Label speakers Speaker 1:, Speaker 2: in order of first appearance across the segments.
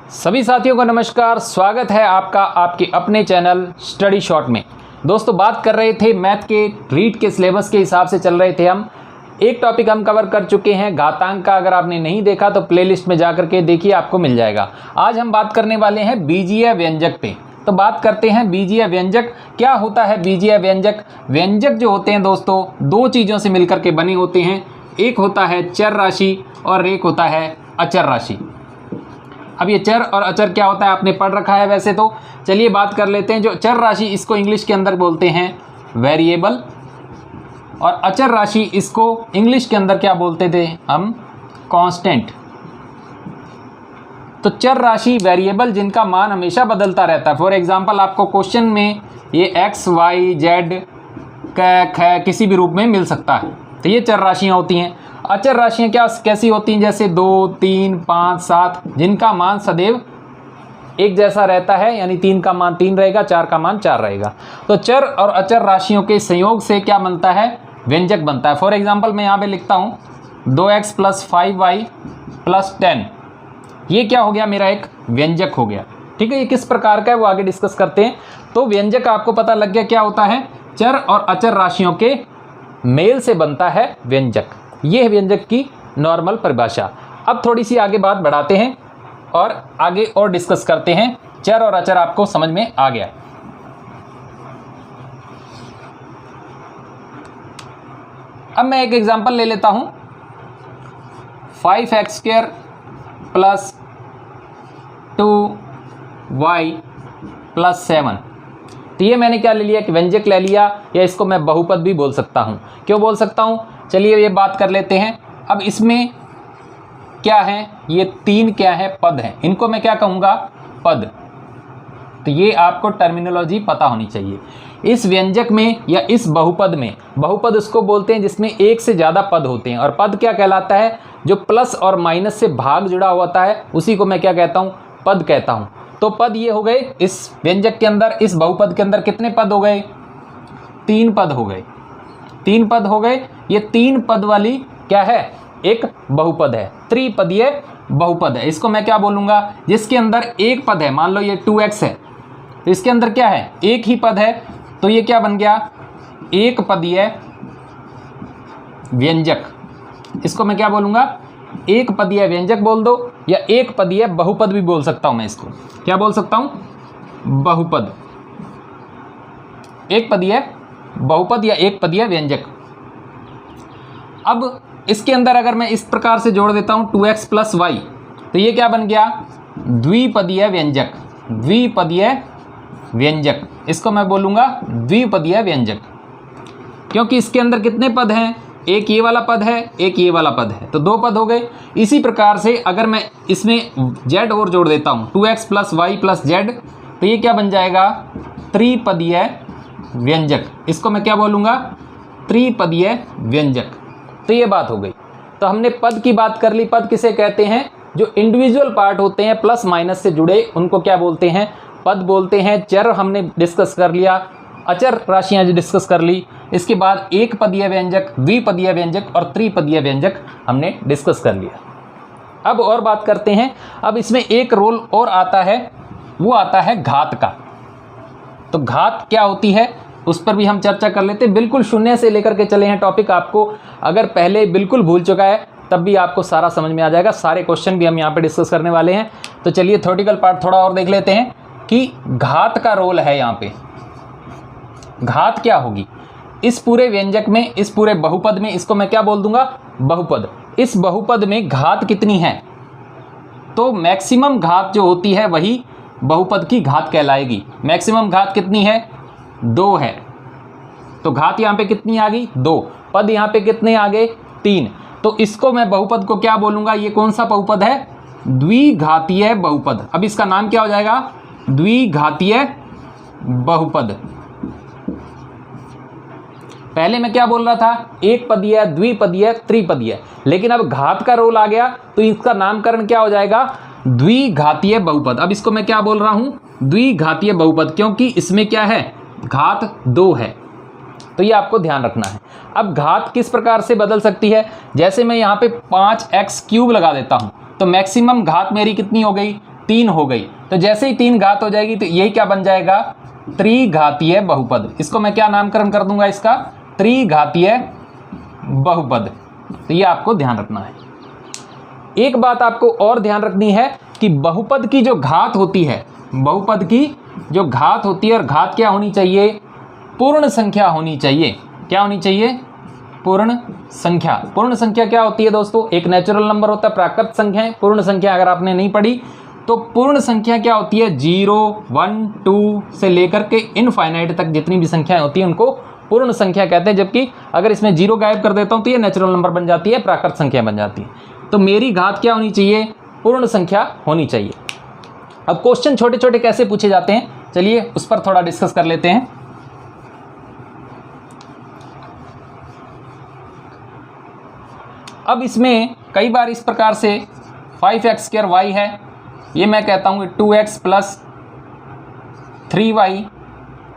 Speaker 1: सभी साथियों को नमस्कार। स्वागत है आपका आपके अपने चैनल स्टडी शॉर्ट में। दोस्तों, बात कर रहे थे मैथ के रीट के सिलेबस के हिसाब से चल रहे थे हम। एक टॉपिक हम कवर कर चुके हैं घातांक का। अगर आपने नहीं देखा तो प्लेलिस्ट में जाकर के देखिए, आपको मिल जाएगा। आज हम बात करने वाले हैं बीजीय व्यंजक पे। तो बात करते हैं बीजीय व्यंजक। क्या होता है बीजीय व्यंजक? व्यंजक जो होते हैं दोस्तों, दो चीज़ों से मिलकर के बने होते हैं। एक होता है चर राशि और एक होता है अचर राशि। अब ये चर और अचर क्या होता है आपने पढ़ रखा है वैसे तो। चलिए बात कर लेते हैं। जो चर राशि इसको इंग्लिश के अंदर बोलते हैं वेरिएबल, और अचर राशि इसको इंग्लिश के अंदर क्या बोलते थे हम? कांस्टेंट। तो चर राशि वेरिएबल जिनका मान हमेशा बदलता रहता है। फॉर एग्जांपल आपको क्वेश्चन में ये एक्स वाई जेड किसी भी रूप में मिल सकता है, तो ये चर राशियाँ होती हैं। अचर राशियाँ कैसी होती हैं? जैसे 2, 3, 5, 7, जिनका मान सदैव एक जैसा रहता है, यानी 3 का मान 3 रहेगा, 4 का मान 4 रहेगा। तो चर और अचर राशियों के संयोग से क्या बनता है? व्यंजक बनता है। फॉर एग्जांपल मैं यहाँ पे लिखता हूँ 2x + 5y + 10। ये क्या हो गया? मेरा एक व्यंजक हो गया। ठीक है, ये किस प्रकार का है वो आगे डिस्कस करते हैं। तो व्यंजक आपको पता लग गया क्या होता है? चर और अचर राशियों के मेल से बनता है व्यंजक। ये है व्यंजक की नॉर्मल परिभाषा। अब थोड़ी सी आगे बात बढ़ाते हैं और आगे और डिस्कस करते हैं। चर और अचर आपको समझ में आ गया। अब मैं एक एग्जांपल ले लेता हूं, 5x² + 2y + 7। तो ये मैंने क्या ले लिया? कि व्यंजक ले लिया, या इसको मैं बहुपद भी बोल सकता हूँ। क्यों बोल सकता हूँ? चलिए ये बात कर लेते हैं। अब इसमें क्या है? ये 3 क्या है? पद हैं। इनको मैं क्या कहूँगा? पद। तो ये आपको टर्मिनोलॉजी पता होनी चाहिए। इस व्यंजक में या इस बहुपद में, बहुपद उसको बोलते हैं जिसमें एक से ज़्यादा पद होते हैं। और पद क्या कहलाता है? जो प्लस और माइनस से भाग जुड़ा होता है, उसी को मैं क्या कहता हूँ? पद कहता हूँ। तो पद ये हो गए। इस व्यंजक के अंदर, इस बहुपद के अंदर कितने पद हो गए? 3 पद हो गए। 3 पद हो गए। ये 3 पद वाली क्या है? एक बहुपद है, त्रिपदीय बहुपद है। इसको मैं क्या बोलूँगा? जिसके अंदर एक पद है। मान लो ये 2x है, तो इसके अंदर क्या है? एक ही पद है। तो ये क्या बन गया? एक पदीय व्यंजक। इसको मैं क्या बोलूँगा? एक पदीय व्यंजक बोल दो, या एक पदीय बहुपद भी बोल सकता हूँ मैं इसको। क्या बोल सकता हूँ? बहुपद। एक पदीय बहुपद या एक पदीय व्यंजक। अब इसके अंदर अगर मैं इस प्रकार से जोड़ देता हूँ 2x + y, तो ये क्या बन गया? द्विपदीय व्यंजक। द्विपदीय व्यंजक, इसको मैं बोलूँगा द्विपदीय व्यंजक। क्योंकि इसके अंदर कितने पद हैं? एक ये वाला पद है, एक ये वाला पद है, तो 2 पद हो गए। इसी प्रकार से अगर मैं इसमें z और जोड़ देता हूँ 2x + y + z, तो ये क्या बन जाएगा? त्रिपदीय व्यंजक। इसको मैं क्या बोलूँगा? त्रिपदीय व्यंजक। तो ये बात हो गई। तो हमने पद की बात कर ली। पद किसे कहते हैं? जो इंडिविजुअल पार्ट होते हैं प्लस माइनस से जुड़े, उनको क्या बोलते हैं? पद बोलते हैं। चर हमने डिस्कस कर लिया, अचर राशियाँ जो डिस्कस कर ली। इसके बाद एक पदीय व्यंजक, द्विपदीय व्यंजक और त्रिपदीय व्यंजक हमने डिस्कस कर लिया। अब और बात करते हैं। अब इसमें एक रोल और आता है, वो आता है घात का। तो घात क्या होती है उस पर भी हम चर्चा कर लेते हैं। बिल्कुल शून्य से लेकर के चले हैं टॉपिक। आपको अगर पहले बिल्कुल भूल चुका है तब भी आपको सारा समझ में आ जाएगा। सारे क्वेश्चन भी हम यहाँ पे डिस्कस करने वाले हैं। तो चलिए थ्योरेटिकल पार्ट थोड़ा और देख लेते हैं कि घात का रोल है यहाँ पे। घात क्या होगी इस पूरे व्यंजक में, इस पूरे बहुपद में? इसको मैं क्या बोल दूंगा? बहुपद। इस बहुपद में घात कितनी है? तो मैक्सिमम घात जो होती है वही बहुपद की घात कहलाएगी। मैक्सिमम घात कितनी है? 2 है। तो घात यहाँ पे कितनी आ गई? 2। पद यहाँ पे कितने आ गए? 3। तो इसको मैं बहुपद को क्या बोलूँगा? ये कौन सा बहुपद है? द्विघातीय बहुपद। अब इसका नाम क्या हो जाएगा? द्विघातीय बहुपद। पहले मैं क्या बोल रहा था? एक पदीय, द्विपदीय, त्रिपदीय। लेकिन अब घात का रोल आ गया तो इसका नामकरण क्या हो जाएगा? द्विघातीय बहुपद। अब इसको मैं क्या बोल रहा हूँ? द्विघातीय बहुपद, क्योंकि इसमें क्या है? घात 2 है। तो ये आपको ध्यान रखना है। अब घात किस प्रकार से बदल सकती है? जैसे मैं यहाँ पे 5x³ लगा देता हूँ, तो मैक्सिमम घात मेरी कितनी हो गई? 3 हो गई। तो जैसे ही 3 घात हो जाएगी तो यही क्या बन जाएगा, त्रिघातीय बहुपद। इसको मैं क्या नामकरण कर दूंगा, इसका त्रिघातीय बहुपद। तो ये आपको ध्यान रखना है। एक बात आपको और ध्यान रखनी है कि बहुपद की जो घात होती है, बहुपद की जो घात होती है, और घात क्या होनी चाहिए, पूर्ण संख्या होनी चाहिए। क्या होनी चाहिए, पूर्ण संख्या। पूर्ण संख्या क्या होती है दोस्तों, एक नेचुरल नंबर होता है, प्राकृत संख्या है। पूर्ण संख्या अगर आपने नहीं पढ़ी तो पूर्ण संख्या क्या होती है, 0, 1, 2 से लेकर के इनफाइनाइट तक जितनी भी संख्याएं होती हैं उनको पूर्ण संख्या कहते हैं। जबकि अगर इसमें 0 गायब कर देता हूं तो ये नेचुरल नंबर बन जाती है, प्राकृत संख्या बन जाती है। तो मेरी घात क्या होनी चाहिए, पूर्ण संख्या होनी चाहिए। अब क्वेश्चन छोटे छोटे कैसे पूछे जाते हैं, चलिए उस पर थोड़ा डिस्कस कर लेते हैं। अब इसमें कई बार इस प्रकार से 5x² y है, ये मैं कहता हूँ 2x + 3y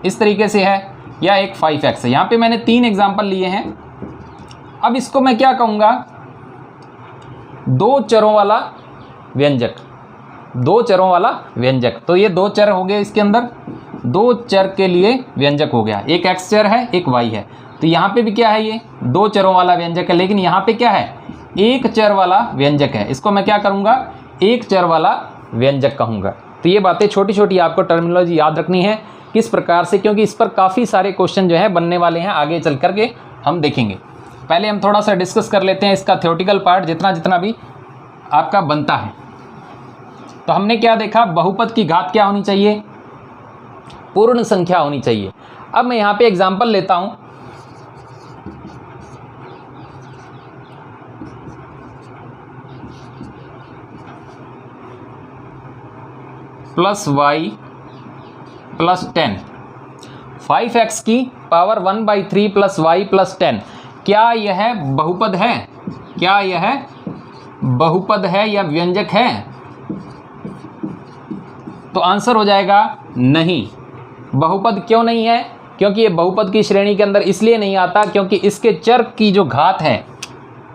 Speaker 1: इस तरीके से है, या एक 5x है। यहाँ पे मैंने 3 एग्जाम्पल लिए हैं। अब इसको मैं क्या कहूँगा, 2 चरों वाला व्यंजक। 2 चरों वाला व्यंजक, तो ये 2 चर हो गए इसके अंदर, 2 चर के लिए व्यंजक हो गया। एक x चर है, एक y है। तो यहाँ पे भी क्या है, ये 2 चरों वाला व्यंजक है, लेकिन यहाँ पे क्या है, 1 चर वाला व्यंजक है। इसको मैं क्या करूँगा, 1 चर वाला व्यंजक कहूँगा। तो ये बातें छोटी छोटी आपको टर्मिनोलॉजी याद रखनी है किस प्रकार से, क्योंकि इस पर काफ़ी सारे क्वेश्चन जो है बनने वाले हैं, आगे चल करके हम देखेंगे। पहले हम थोड़ा सा डिस्कस कर लेते हैं इसका थ्योरेटिकल पार्ट, जितना जितना भी आपका बनता है। तो हमने क्या देखा, बहुपद की घात क्या होनी चाहिए, पूर्ण संख्या होनी चाहिए। अब मैं यहाँ पे एग्जाम्पल लेता हूँ। +y + 10, 5x की पावर 1/3 + y + 10, क्या यह बहुपद है, क्या यह बहुपद है या व्यंजक है? तो आंसर हो जाएगा नहीं। बहुपद क्यों नहीं है, क्योंकि ये बहुपद की श्रेणी के अंदर इसलिए नहीं आता क्योंकि इसके चर की जो घात है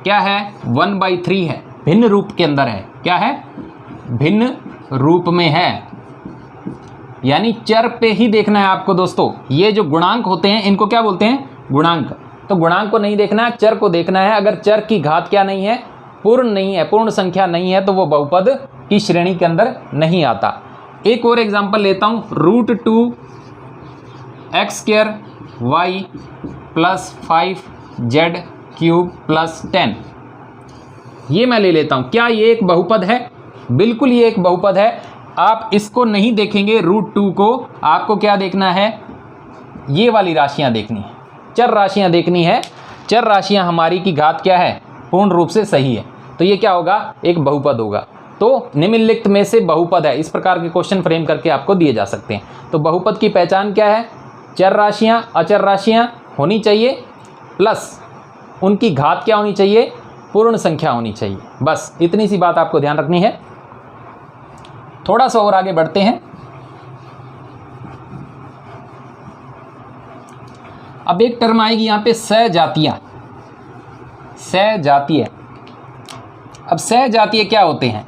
Speaker 1: क्या है, 1/3 है, भिन्न रूप के अंदर है। क्या है, भिन्न रूप में है, यानी चर पे ही देखना है आपको दोस्तों। ये जो गुणांक होते हैं इनको क्या बोलते हैं, गुणांक। तो गुणांक को नहीं देखना है, चर को देखना है। अगर चर की घात क्या नहीं है, पूर्ण नहीं है, पूर्ण संख्या नहीं है, तो वो बहुपद की श्रेणी के अंदर नहीं आता। एक और एग्जांपल लेता हूँ, √2 x² y + 5z³ + 10, ये मैं ले लेता हूँ। क्या ये एक बहुपद है? बिल्कुल ये एक बहुपद है। आप इसको नहीं देखेंगे √2 को, आपको क्या देखना है, ये वाली राशियां देखनी है, चर राशियां देखनी है। चर राशियां हमारी की घात क्या है, पूर्ण रूप से सही है, तो ये क्या होगा, एक बहुपद होगा। तो निम्नलिखित में से बहुपद है, इस प्रकार के क्वेश्चन फ्रेम करके आपको दिए जा सकते हैं। तो बहुपद की पहचान क्या है, चर राशियां अचर राशियां होनी चाहिए, प्लस उनकी घात क्या होनी चाहिए, पूर्ण संख्या होनी चाहिए। बस इतनी सी बात आपको ध्यान रखनी है। थोड़ा सा और आगे बढ़ते हैं। अब एक टर्म आएगी यहाँ पे सजातीय। सजातीय, अब सजातीय क्या होते हैं,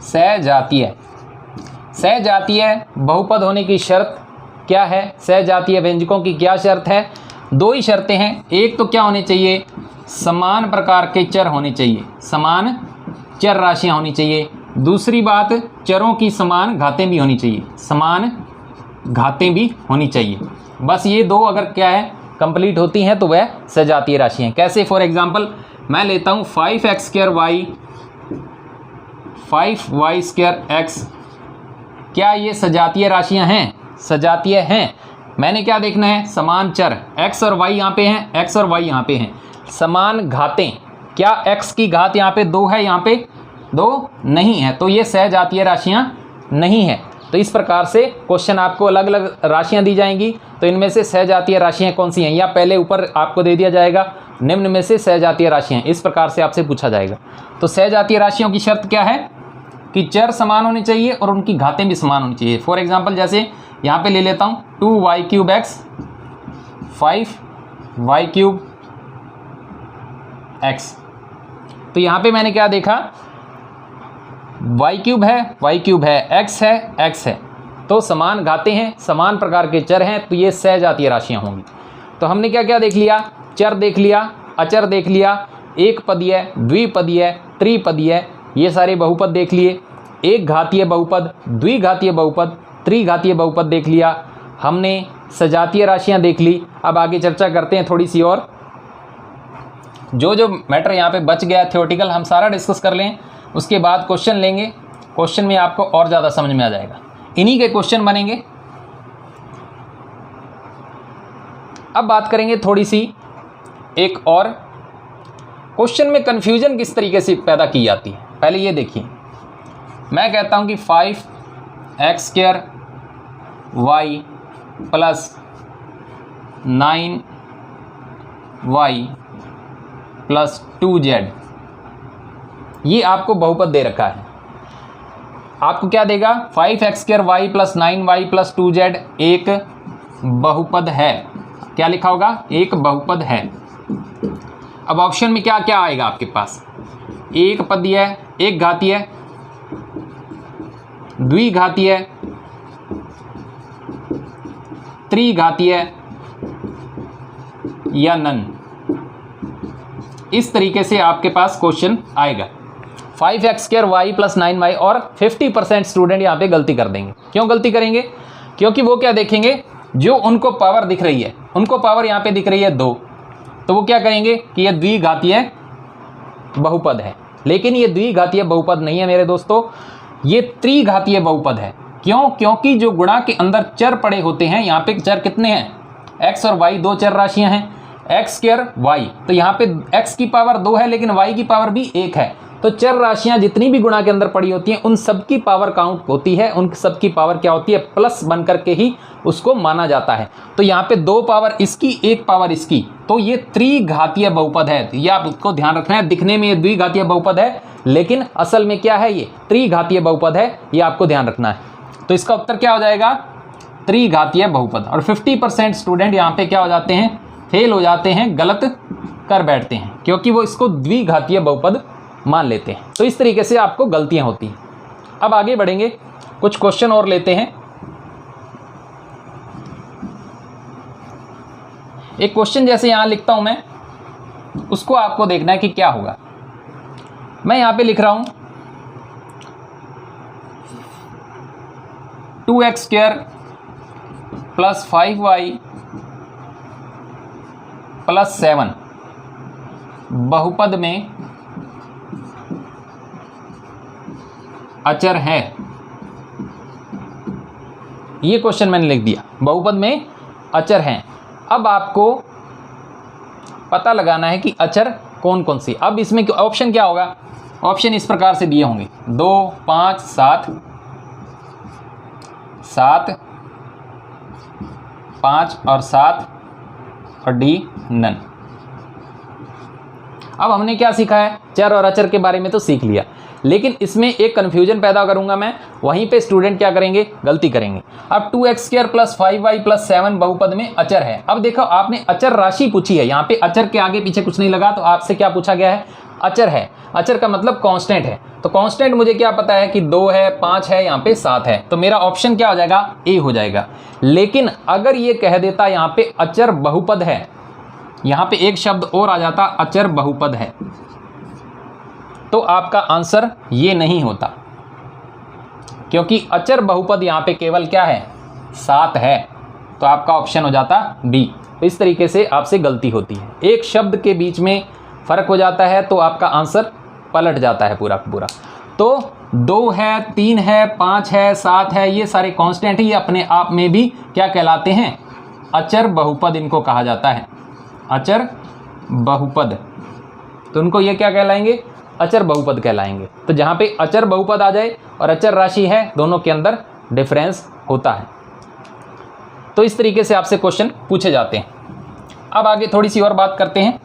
Speaker 1: सजातीय, सजातीय बहुपद होने की शर्त क्या है, सजातीय व्यंजकों की क्या शर्त है? 2 ही शर्तें हैं। एक तो क्या होने चाहिए, समान प्रकार के चर होने चाहिए, समान चर राशियां होनी चाहिए। दूसरी बात, चरों की समान घातें भी होनी चाहिए, समान घातें भी होनी चाहिए। बस ये 2 अगर क्या है कंप्लीट होती हैं तो वह सजातीय राशि हैं। कैसे? फॉर एग्जांपल मैं लेता हूँ 5x² y 5y² x, क्या ये सजातीय राशियां हैं? सजातीय हैं। मैंने क्या देखना है, समान चर x और y यहाँ पे हैं, x और y यहाँ पे हैं। समान घातें, क्या x की घात यहाँ पे 2 है, यहाँ पे 2 नहीं है, तो ये सजातीय राशियां नहीं है। तो इस प्रकार से क्वेश्चन आपको अलग अलग राशियां दी जाएंगी, तो इनमें से सजातीय राशियां कौन सी हैं, या पहले ऊपर आपको दे दिया जाएगा निम्न में से सजातीय राशियां, इस प्रकार से आपसे पूछा जाएगा। तो सजातीय राशियों की शर्त क्या है कि चर समान होने चाहिए और उनकी घातें भी समान होनी चाहिए। फॉर एग्जांपल जैसे यहाँ पे ले लेता हूँ 2y³ x 5y³ x, तो यहाँ पे मैंने क्या देखा, वाई क्यूब है, एक्स है, तो समान घाते हैं, समान प्रकार के चर हैं, तो ये सहजातीय राशियां होंगी। तो हमने क्या क्या देख लिया, चर देख लिया, अचर देख लिया, एक पदीय, द्विपदीय, त्रिपदीय, ये सारे बहुपद देख लिए, एक घातीय बहुपद, द्विघातीय बहुपद, त्रिघातीय बहुपद देख लिया हमने, सजातीय राशियां देख ली। अब आगे चर्चा करते हैं थोड़ी सी और, जो मैटर यहाँ पे बच गया थ्योरेटिकल हम सारा डिस्कस कर लें, उसके बाद क्वेश्चन लेंगे, क्वेश्चन में आपको और ज़्यादा समझ में आ जाएगा, इन्हीं के क्वेश्चन बनेंगे। अब बात करेंगे थोड़ी सी एक और, क्वेश्चन में कन्फ्यूजन किस तरीके से पैदा की जाती है। पहले ये देखिए, मैं कहता हूँ कि 5x² y plus 9y plus 2z, ये आपको बहुपद दे रखा है। आपको क्या देगा, 5x² y plus 9y plus 2z एक बहुपद है। क्या लिखा होगा, एक बहुपद है। अब ऑप्शन में क्या क्या आएगा आपके पास, एक पदीय, एक घातीय, द्विघातीय, त्रिघातीय या नन, इस तरीके से आपके पास क्वेश्चन आएगा। 5x² y प्लस 9y, और 50% स्टूडेंट यहाँ पे गलती कर देंगे। क्यों गलती करेंगे, क्योंकि वो क्या देखेंगे, जो उनको पावर दिख रही है, उनको पावर यहाँ पे दिख रही है 2, तो वो क्या करेंगे कि ये द्विघातीय बहुपद है। लेकिन ये द्विघातीय बहुपद नहीं है मेरे दोस्तों, ये त्रिघातीय बहुपद है। क्यों, क्योंकि जो गुणा के अंदर चर पड़े होते हैं, यहाँ पे चर कितने हैं, x और y, दो चर राशियां हैं, x² y, तो यहाँ पे x की पावर 2 है लेकिन y की पावर भी 1 है। तो चर राशियां जितनी भी गुणा के अंदर पड़ी होती हैं, उन सब की पावर काउंट होती है, उन सब की पावर क्या होती है, प्लस बन करके ही उसको माना जाता है। तो यहाँ पे 2 पावर इसकी, 1 पावर इसकी, तो ये त्रिघातीय बहुपद है। ये आपको ध्यान रखना है, दिखने में ये द्विघातीय बहुपद है लेकिन असल में क्या है, ये त्रिघातीय बहुपद है, ये आपको ध्यान रखना है। तो इसका उत्तर क्या हो जाएगा, त्रिघातीय बहुपद। और 50% स्टूडेंट यहाँ पे क्या हो जाते हैं, फेल हो जाते हैं, गलत कर बैठते हैं, क्योंकि वो इसको द्विघातीय बहुपद मान लेते हैं। तो इस तरीके से आपको गलतियां होती हैं। अब आगे बढ़ेंगे, कुछ क्वेश्चन और लेते हैं। एक क्वेश्चन जैसे यहां लिखता हूं मैं, उसको आपको देखना है कि क्या होगा। मैं यहां पे लिख रहा हूं 2x² प्लस 5y प्लस 7 बहुपद में अचर है। ये क्वेश्चन मैंने लिख दिया, बहुपद में अचर हैं। अब आपको पता लगाना है कि अचर कौन कौन सी। अब इसमें ऑप्शन क्या होगा, ऑप्शन इस प्रकार से दिए होंगे, 2, 5, 7, 7, 5 और 7 और डी नन। अब हमने क्या सीखा है, चर और अचर के बारे में तो सीख लिया, लेकिन इसमें एक कन्फ्यूजन पैदा करूंगा मैं, वहीं पे स्टूडेंट क्या करेंगे, गलती करेंगे। अब 2x² प्लस 5y प्लस 7 बहुपद में अचर है। अब देखो, आपने अचर राशि पूछी है, यहाँ पे अचर के आगे पीछे कुछ नहीं लगा, तो आपसे क्या पूछा गया है, अचर है। अचर का मतलब कांस्टेंट है, तो कांस्टेंट मुझे क्या पता है कि 2 है, 5 है, यहाँ पे 7 है, तो मेरा ऑप्शन क्या हो जाएगा, ए हो जाएगा। लेकिन अगर ये कह देता यहाँ पे अचर बहुपद है, यहाँ पे एक शब्द और आ जाता, अचर बहुपद है, तो आपका आंसर ये नहीं होता, क्योंकि अचर बहुपद यहाँ पे केवल क्या है, 7 है, तो आपका ऑप्शन हो जाता डी। तो इस तरीके से आपसे गलती होती है, एक शब्द के बीच में फर्क हो जाता है तो आपका आंसर पलट जाता है पूरा पूरा। तो 2 है, 3 है, 5 है, 7 है, ये सारे कांस्टेंट ही अपने आप में भी क्या कहलाते हैं, अचर बहुपद इनको कहा जाता है, अचर बहुपद। तो उनको ये क्या कहलाएंगे, अचर बहुपद कहलाएंगे। तो जहाँ पे अचर बहुपद आ जाए और अचर राशि है, दोनों के अंदर डिफरेंस होता है। तो इस तरीके से आपसे क्वेश्चन पूछे जाते हैं। अब आगे थोड़ी सी और बात करते हैं।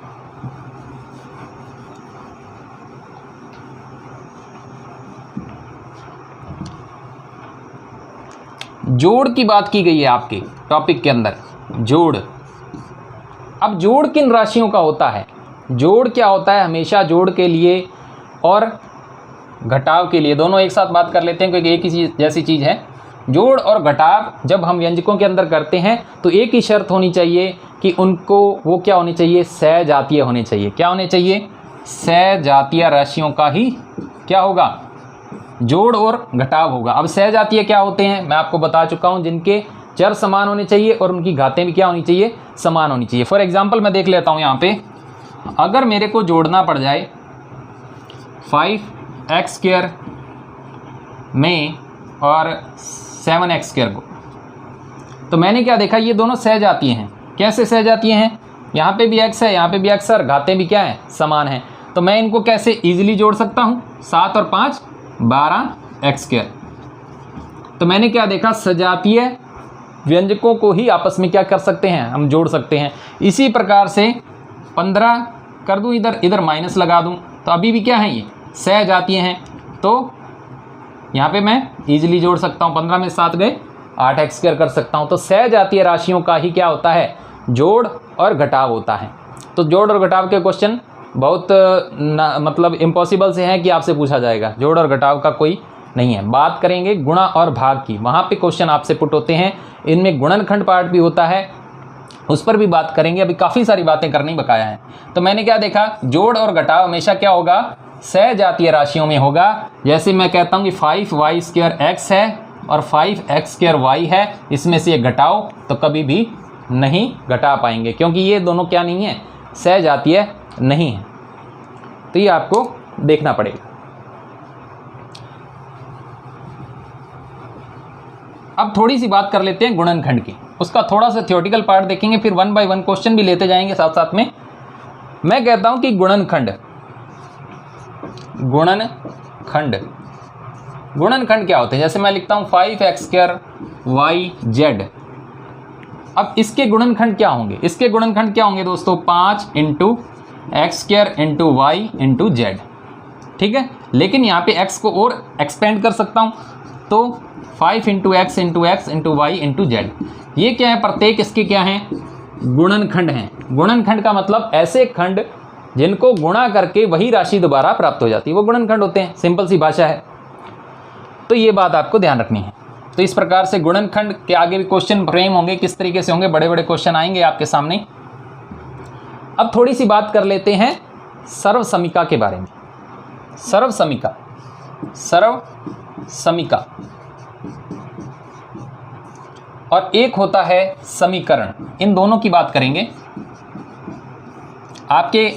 Speaker 1: जोड़ की बात की गई है आपके टॉपिक के अंदर, जोड़। अब जोड़ किन राशियों का होता है, जोड़ क्या होता है, हमेशा जोड़ के लिए और घटाव के लिए, दोनों एक साथ बात कर लेते हैं क्योंकि एक ही जैसी चीज़ है। जोड़ और घटाव जब हम व्यंजकों के अंदर करते हैं तो एक ही शर्त होनी चाहिए कि उनको वो क्या होनी चाहिए, सहजातीय होने चाहिए। क्या होने चाहिए, सहजातीय राशियों का ही क्या होगा, जोड़ और घटाव होगा। अब सहजातीय क्या होते हैं, मैं आपको बता चुका हूँ, जिनके चर समान होने चाहिए और उनकी घातें भी क्या होनी चाहिए, समान होनी चाहिए। फॉर एग्जाम्पल मैं देख लेता हूँ यहाँ पे, अगर मेरे को जोड़ना पड़ जाए 5x² में और 7x² को, तो मैंने क्या देखा, ये दोनों सहजातीय हैं। कैसे सहजातीय हैं, यहाँ पे भी x है, यहाँ पे भी x है और घातें भी क्या हैं, समान हैं। तो मैं इनको कैसे इजीली जोड़ सकता हूँ, 7 और 5 12x²। तो मैंने क्या देखा, सजातीय व्यंजकों को ही आपस में क्या कर सकते हैं, हम जोड़ सकते हैं। इसी प्रकार से 15 कर दूँ, इधर माइनस लगा दूँ, तो अभी भी क्या है, ये सहजातीय हैं। तो यहाँ पे मैं इजीली जोड़ सकता हूँ, 15 में 7 गए 8x² कर सकता हूँ। तो सहजातीय राशियों का ही क्या होता है, जोड़ और घटाव होता है। तो जोड़ और घटाव के क्वेश्चन बहुत मतलब इम्पॉसिबल से हैं कि आपसे पूछा जाएगा, जोड़ और घटाव का कोई नहीं है। बात करेंगे गुणा और भाग की, वहाँ पे क्वेश्चन आपसे पुट होते हैं। इनमें गुणनखंड पार्ट भी होता है, उस पर भी बात करेंगे। अभी काफ़ी सारी बातें करनी बकाया हैं। तो मैंने क्या देखा, जोड़ और घटाव हमेशा क्या होगा, सहजातीय राशियों में होगा। जैसे मैं कहता हूँ कि 5y² x है और 5x² y है, इसमें से ये घटाओ, तो कभी भी नहीं घटा पाएंगे क्योंकि ये दोनों क्या नहीं है, सहजातीय नहीं है। तो ये आपको देखना पड़ेगा। अब थोड़ी सी बात कर लेते हैं गुणनखंड की, उसका थोड़ा सा थ्योरेटिकल पार्ट देखेंगे, फिर 1 बाय 1 क्वेश्चन भी लेते जाएंगे साथ साथ में। मैं कहता हूं कि गुणनखंड क्या होते हैं। जैसे मैं लिखता हूं 5x² yz। अब इसके गुणनखंड क्या होंगे, इसके गुणनखंड क्या होंगे दोस्तों, 5 × x² × y × z। ठीक है, लेकिन यहाँ पे x को और एक्सपेंड कर सकता हूँ, तो 5 × x × x × y × z। ये क्या है, प्रत्येक इसके क्या हैं, गुणनखंड हैं। गुणनखंड का मतलब ऐसे खंड जिनको गुणा करके वही राशि दोबारा प्राप्त हो जाती है, वो गुणनखंड होते हैं। सिंपल सी भाषा है, तो ये बात आपको ध्यान रखनी है। तो इस प्रकार से गुणनखंड के आगे भी क्वेश्चन फ्रेम होंगे, किस तरीके से होंगे, बड़े बड़े क्वेश्चन आएंगे आपके सामने। अब थोड़ी सी बात कर लेते हैं सर्वसमीका के बारे में। सर्वसमीका और एक होता है समीकरण, इन दोनों की बात करेंगे। आपके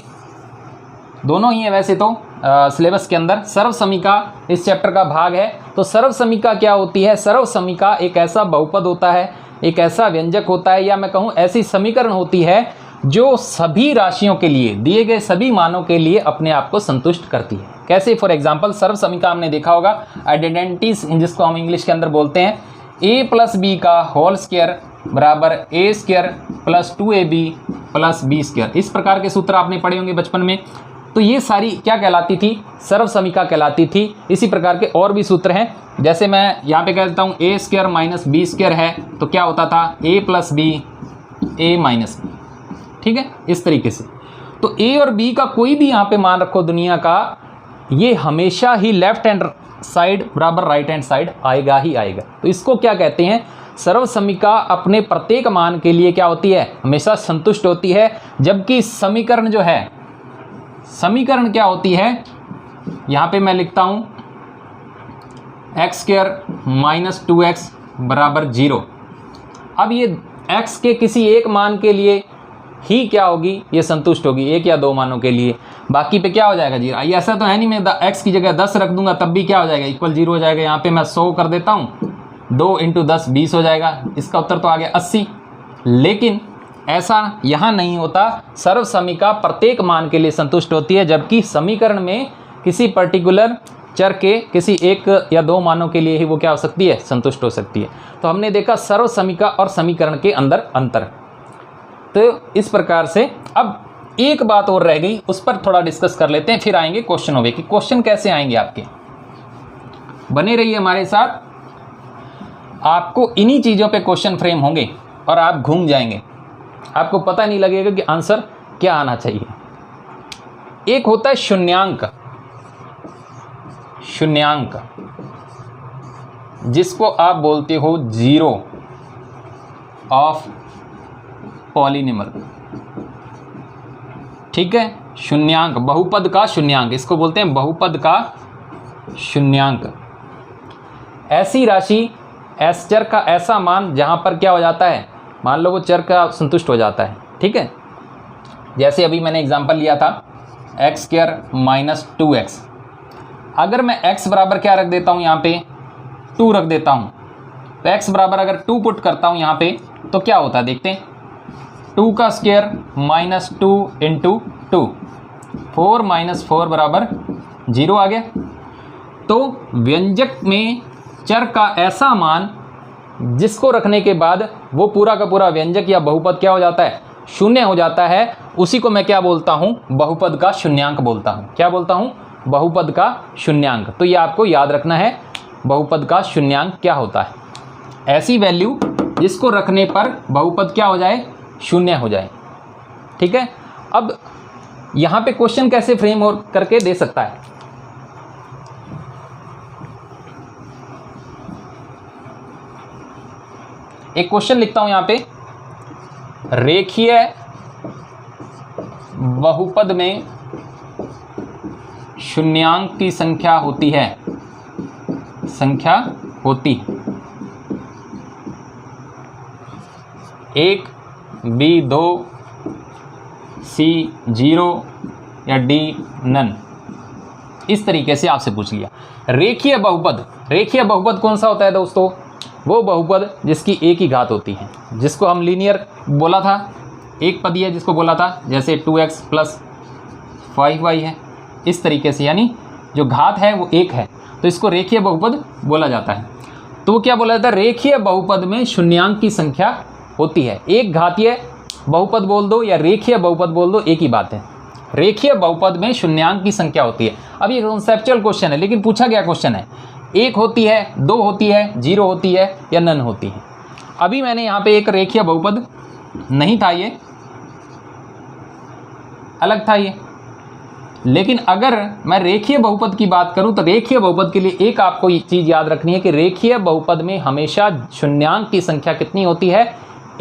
Speaker 1: दोनों ही है वैसे तो सिलेबस के अंदर। सर्वसमीका इस चैप्टर का भाग है। तो सर्वसमीका क्या होती है, सर्वसमीका एक ऐसा बहुपद होता है, एक ऐसा व्यंजक होता है, या मैं कहूँ ऐसी समीकरण होती है जो सभी राशियों के लिए, दिए गए सभी मानों के लिए अपने आप को संतुष्ट करती है। कैसे, फॉर एग्जाम्पल सर्वसमीका हमने देखा होगा, आइडेंटिटीज जिसको हम इंग्लिश के अंदर बोलते हैं, a + b का होल स्क्वायर बराबर a² + 2ab + b²। इस प्रकार के सूत्र आपने पढ़े होंगे बचपन में। तो ये सारी क्या कहलाती थी, सर्वसमीका कहलाती थी। इसी प्रकार के और भी सूत्र हैं, जैसे मैं यहाँ पे कहता हूँ a² - b² है, तो क्या होता था a + b a - b। ठीक है, इस तरीके से। तो a और b का कोई भी यहाँ पे मान रखो दुनिया का, ये हमेशा ही लेफ्ट हैंड साइड बराबर राइट हैंड साइड आएगा ही आएगा। तो इसको क्या कहते हैं, सर्वसमीका अपने प्रत्येक मान के लिए क्या होती है, हमेशा संतुष्ट होती है। जबकि समीकरण जो है, समीकरण क्या होती है, यहाँ पे मैं लिखता हूँ x² - 2x = 0। अब ये x के किसी एक मान के लिए ही क्या होगी, ये संतुष्ट होगी, एक या दो मानों के लिए, बाकी पे क्या हो जाएगा 0। ऐसा तो है नहीं मैं x की जगह 10 रख दूंगा तब भी क्या हो जाएगा, इक्वल 0 हो जाएगा। यहाँ पे मैं 100 कर देता हूँ, 2 × 10 20 हो जाएगा। इसका उत्तर तो आ गया 80। लेकिन ऐसा यहाँ नहीं होता, सर्वसमीका प्रत्येक मान के लिए संतुष्ट होती है, जबकि समीकरण में किसी पर्टिकुलर चर के किसी एक या दो मानों के लिए ही वो क्या हो सकती है, संतुष्ट हो सकती है। तो हमने देखा सर्वसमीका और समीकरण के अंदर अंतर। तो इस प्रकार से अब एक बात और रह गई, उस पर थोड़ा डिस्कस कर लेते हैं, फिर आएंगे क्वेश्चनों पे कि क्वेश्चन कैसे आएंगे आपके। बने रहिए हमारे साथ, आपको इन्हीं चीज़ों पे क्वेश्चन फ्रेम होंगे और आप घूम जाएंगे, आपको पता नहीं लगेगा कि आंसर क्या आना चाहिए। एक होता है शून्यांक। शून्यांक जिसको आप बोलते हो जीरो ऑफ पॉलिनॉमियल, ठीक है, शून्यांक, बहुपद का शून्यांक, इसको बोलते हैं बहुपद का शून्यांक। ऐसी राशि, एस चर का ऐसा मान जहां पर क्या हो जाता है, मान लो वो चर का संतुष्ट हो जाता है, ठीक है। जैसे अभी मैंने एग्जांपल लिया था एक्स स्क्वायर माइनस 2x, अगर मैं x बराबर क्या रख देता हूँ यहाँ पे 2 रख देता हूँ, तो x बराबर अगर 2 पुट करता हूँ यहाँ पे तो क्या होता है देखते हैं, 2 का स्क्वायर माइनस 2 इंटू 2, 4 माइनस 4 बराबर 0 आ गया। तो व्यंजक में चर का ऐसा मान जिसको रखने के बाद वो पूरा का पूरा व्यंजक या बहुपद क्या हो जाता है, शून्य हो जाता है, उसी को मैं क्या बोलता हूँ, बहुपद का शून्यांक बोलता हूँ। क्या बोलता हूँ, बहुपद का शून्यांक। तो ये आपको याद रखना है, बहुपद का शून्यांक क्या होता है, ऐसी वैल्यू जिसको रखने पर बहुपद क्या हो जाए, शून्य हो जाए, ठीक है। अब यहाँ पे क्वेश्चन कैसे फ्रेम और करके दे सकता है, एक क्वेश्चन लिखता हूं यहां पे, रेखीय बहुपद में शून्यांक की संख्या होती है, संख्या होती 1, B 2, C 0 या D नन। इस तरीके से आपसे पूछ लिया। रेखीय बहुपद, रेखीय बहुपद कौन सा होता है दोस्तों, वो बहुपद जिसकी एक ही घात होती है, जिसको हम लीनियर बोला था, एक पदी है जिसको बोला था, जैसे 2x प्लस 5y है, इस तरीके से, यानी जो घात है वो एक है, तो इसको रेखीय बहुपद बोला जाता है। तो वो क्या बोला जाता है, रेखीय बहुपद में शून्यांक की संख्या होती है। एक घातीय बहुपद बोल दो या रेखीय बहुपद बोल दो, एक ही बात है। रेखीय बहुपद में शून्यांक की संख्या होती है। अब ये कॉन्सेप्चुअल क्वेश्चन है, लेकिन पूछा गया क्वेश्चन है, 1 होती है, 2 होती है, 0 होती है या नन होती है। अभी मैंने यहाँ पे एक रेखीय बहुपद नहीं था, ये अलग था ये, लेकिन अगर मैं रेखीय बहुपद की बात करूं तो रेखीय बहुपद के लिए एक आपको ये चीज़ याद रखनी है कि रेखीय बहुपद में हमेशा शून्यांक की संख्या कितनी होती है,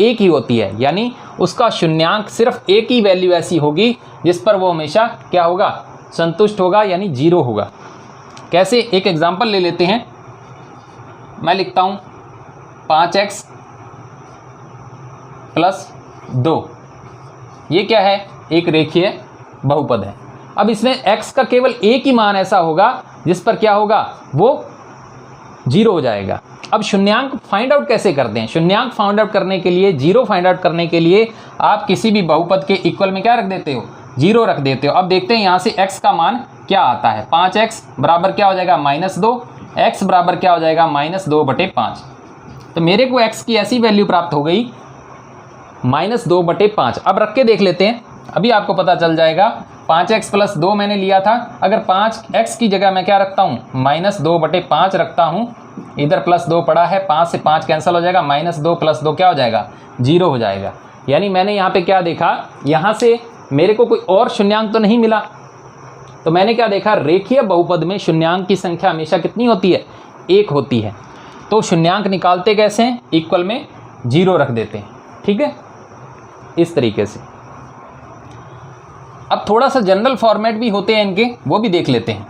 Speaker 1: एक ही होती है, यानी उसका शून्यांक सिर्फ एक ही वैल्यू ऐसी होगी जिस पर वो हमेशा क्या होगा, संतुष्ट होगा, यानी 0 होगा। कैसे, एक एग्जाम्पल ले लेते हैं। मैं लिखता हूं 5x प्लस 2, ये क्या है, एक रेखीय बहुपद है। अब इसमें x का केवल एक ही मान ऐसा होगा जिस पर क्या होगा, वो 0 हो जाएगा। अब शून्यांक फाइंड आउट कैसे करते हैं, शून्यांक फाइंड आउट करने के लिए, 0 फाइंड आउट करने के लिए आप किसी भी बहुपद के इक्वल में क्या रख देते हो, 0 रख देते हो। अब देखते हैं यहाँ से x का मान क्या आता है। 5x बराबर क्या हो जाएगा, -2, x बराबर क्या हो जाएगा, -2/5। तो मेरे को x की ऐसी वैल्यू प्राप्त हो गई -2/5। अब रख के देख लेते हैं, अभी आपको पता चल जाएगा। 5x प्लस 2 मैंने लिया था, अगर 5x की जगह मैं क्या रखता हूँ, -2/5 रखता हूँ, इधर +2 पड़ा है, 5 से 5 कैंसिल हो जाएगा, -2 + 2 क्या हो जाएगा, 0 हो जाएगा। यानी मैंने यहाँ पे क्या देखा, यहाँ से मेरे को कोई और शून्यांक तो नहीं मिला, तो मैंने क्या देखा, रेखीय बहुपद में शून्यांक की संख्या हमेशा कितनी होती है, 1 होती है। तो शून्यांक निकालते कैसे हैं, इक्वल में 0 रख देते हैं, ठीक है, इस तरीके से। अब थोड़ा सा जनरल फॉर्मेट भी होते हैं इनके, वो भी देख लेते हैं।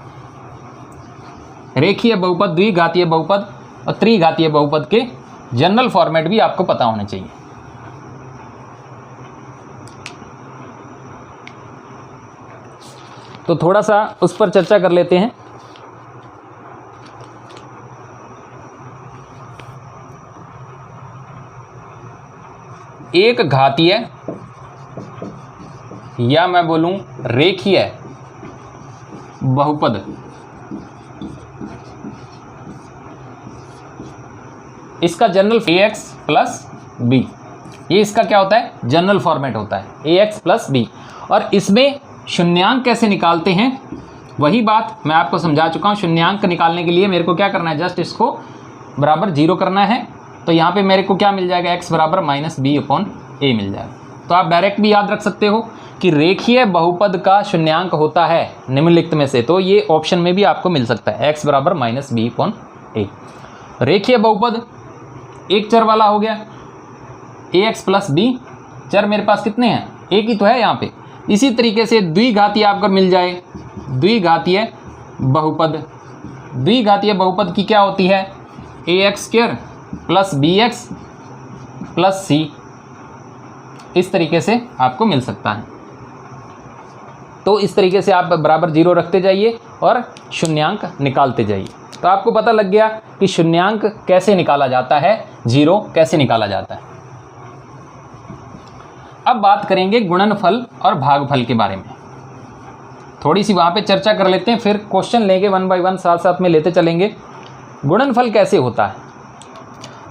Speaker 1: रेखीय बहुपद, द्विघातीय बहुपद और त्रिघातीय बहुपद के जनरल फॉर्मेट भी आपको पता होना चाहिए। तो थोड़ा सा उस पर चर्चा कर लेते हैं। एक घातीय या मैं बोलूं रेखीय बहुपद, इसका जनरल ax प्लस b, ये इसका क्या होता है, जनरल फॉर्मेट होता है ax प्लस b। और इसमें शून्यांक कैसे निकालते हैं, वही बात मैं आपको समझा चुका हूँ। शून्यांक निकालने के लिए मेरे को क्या करना है, जस्ट इसको बराबर 0 करना है। तो यहाँ पे मेरे को क्या मिल जाएगा, x बराबर -b/a मिल जाएगा। तो आप डायरेक्ट भी याद रख सकते हो कि रेखीय बहुपद का शून्यांक होता है निम्नलिखित में से, तो ये ऑप्शन में भी आपको मिल सकता है x बराबर -b/a। रेखीय बहुपद एक चर वाला हो गया, ax प्लस b, चर मेरे पास कितने हैं, एक ही तो है यहाँ पे। इसी तरीके से द्विघातीय आपको मिल जाए, द्विघातीय बहुपद, द्विघातीय बहुपद की क्या होती है, ax² plus bx plus c, इस तरीके से आपको मिल सकता है। तो इस तरीके से आप बराबर 0 रखते जाइए और शून्यांक निकालते जाइए। तो आपको पता लग गया कि शून्यांक कैसे निकाला जाता है, 0 कैसे निकाला जाता है। अब बात करेंगे गुणनफल और भागफल के बारे में, थोड़ी सी वहाँ पे चर्चा कर लेते हैं, फिर क्वेश्चन लेंगे 1 बाय 1 साथ साथ में लेते चलेंगे। गुणनफल कैसे होता है,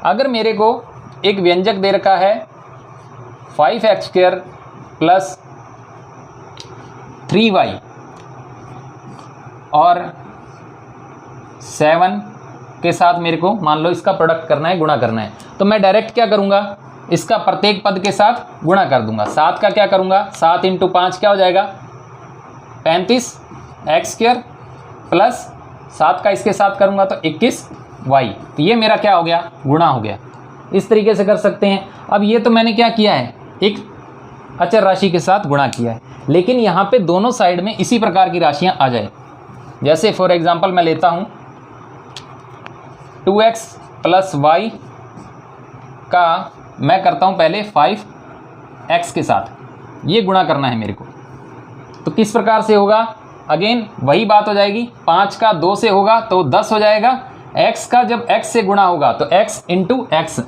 Speaker 1: अगर मेरे को एक व्यंजक दे रखा है 5x² प्लस 3y और 7 के साथ मेरे को मान लो इसका प्रोडक्ट करना है, गुणा करना है, तो मैं डायरेक्ट क्या करूँगा, इसका प्रत्येक पद के साथ गुणा कर दूंगा। 7 का क्या करूँगा, 7 × 5 क्या हो जाएगा 35x² प्लस 7 का इसके साथ करूँगा तो 21y, तो ये मेरा क्या हो गया, गुणा हो गया। इस तरीके से कर सकते हैं। अब ये तो मैंने क्या किया है, एक अचर राशि के साथ गुणा किया है, लेकिन यहाँ पे दोनों साइड में इसी प्रकार की राशियाँ आ जाए। जैसे फॉर एग्जांपल मैं लेता हूँ 2x प्लस y का मैं करता हूँ पहले 5x के साथ, ये गुणा करना है मेरे को। तो किस प्रकार से होगा, अगेन वही बात हो जाएगी, 5 का 2 से होगा तो 10 हो जाएगा, x का जब x से गुणा होगा तो x × x।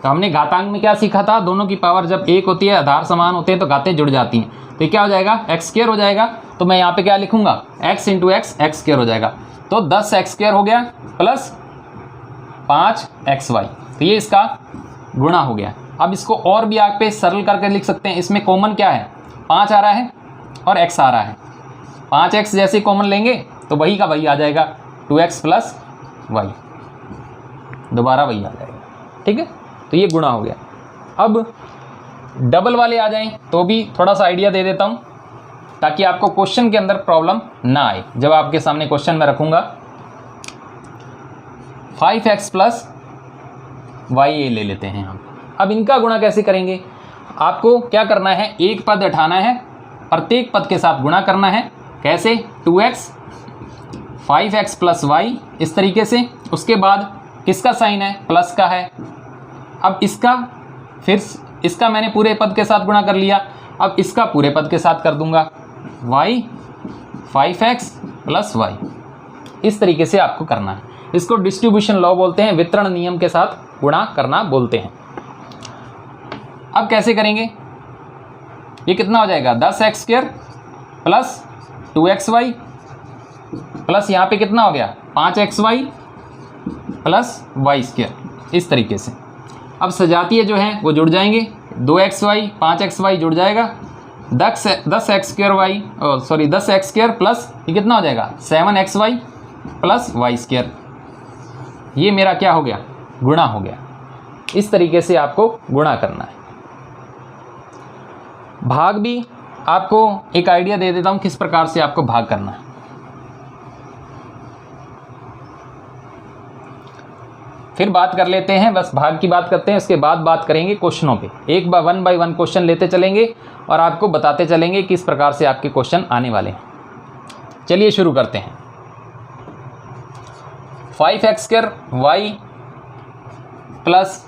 Speaker 1: तो हमने घातांक में क्या सीखा था, दोनों की पावर जब एक होती है, आधार समान होते हैं तो घातें जुड़ जाती हैं, तो क्या हो जाएगा x² हो जाएगा। तो मैं यहाँ पे क्या लिखूंगा, x × x x² हो जाएगा, तो 10x² हो गया प्लस 5xy, तो ये इसका गुणा हो गया। अब इसको और भी आगे पे सरल करके लिख सकते हैं, इसमें कॉमन क्या है, 5 आ रहा है और x आ रहा है, 5x जैसे कॉमन लेंगे तो वही का वही आ जाएगा, 2x प्लस y, दोबारा वही आ जाएगा, ठीक है। तो ये गुणा हो गया। अब डबल वाले आ जाएं तो भी थोड़ा सा आइडिया दे देता हूँ, ताकि आपको क्वेश्चन के अंदर प्रॉब्लम ना आए। जब आपके सामने क्वेश्चन में रखूँगा 5x प्लस y ये ले लेते हैं हम। अब इनका गुणा कैसे करेंगे, आपको क्या करना है, एक पद उठाना है, प्रत्येक पद के साथ गुणा करना है। कैसे, 2x 5x प्लस y, इस तरीके से। उसके बाद किसका साइन है, प्लस का है। अब इसका, फिर इसका मैंने पूरे पद के साथ गुणा कर लिया, अब इसका पूरे पद के साथ कर दूंगा, y 5x प्लस y, इस तरीके से आपको करना है। इसको डिस्ट्रीब्यूशन लॉ बोलते हैं, वितरण नियम के साथ गुणा करना बोलते हैं। अब कैसे करेंगे, ये कितना हो जाएगा, 10x² प्लस 2xy प्लस यहाँ पे कितना हो गया 5xy प्लस y², इस तरीके से। अब सजातीय जो हैं वो जुड़ जाएंगे, 2xy 5xy जुड़ जाएगा, 10x² प्लस ये कितना हो जाएगा 7xy प्लस y², ये मेरा क्या हो गया, गुणा हो गया। इस तरीके से आपको गुणा करना है। भाग भी आपको एक आइडिया दे देता हूँ किस प्रकार से आपको भाग करना है। फिर बात कर लेते हैं, बस भाग की बात करते हैं, उसके बाद बात करेंगे क्वेश्चनों पे। एक बार 1 बाय 1 क्वेश्चन लेते चलेंगे और आपको बताते चलेंगे किस प्रकार से आपके क्वेश्चन आने वाले हैं। चलिए शुरू करते हैं। 5x² y plus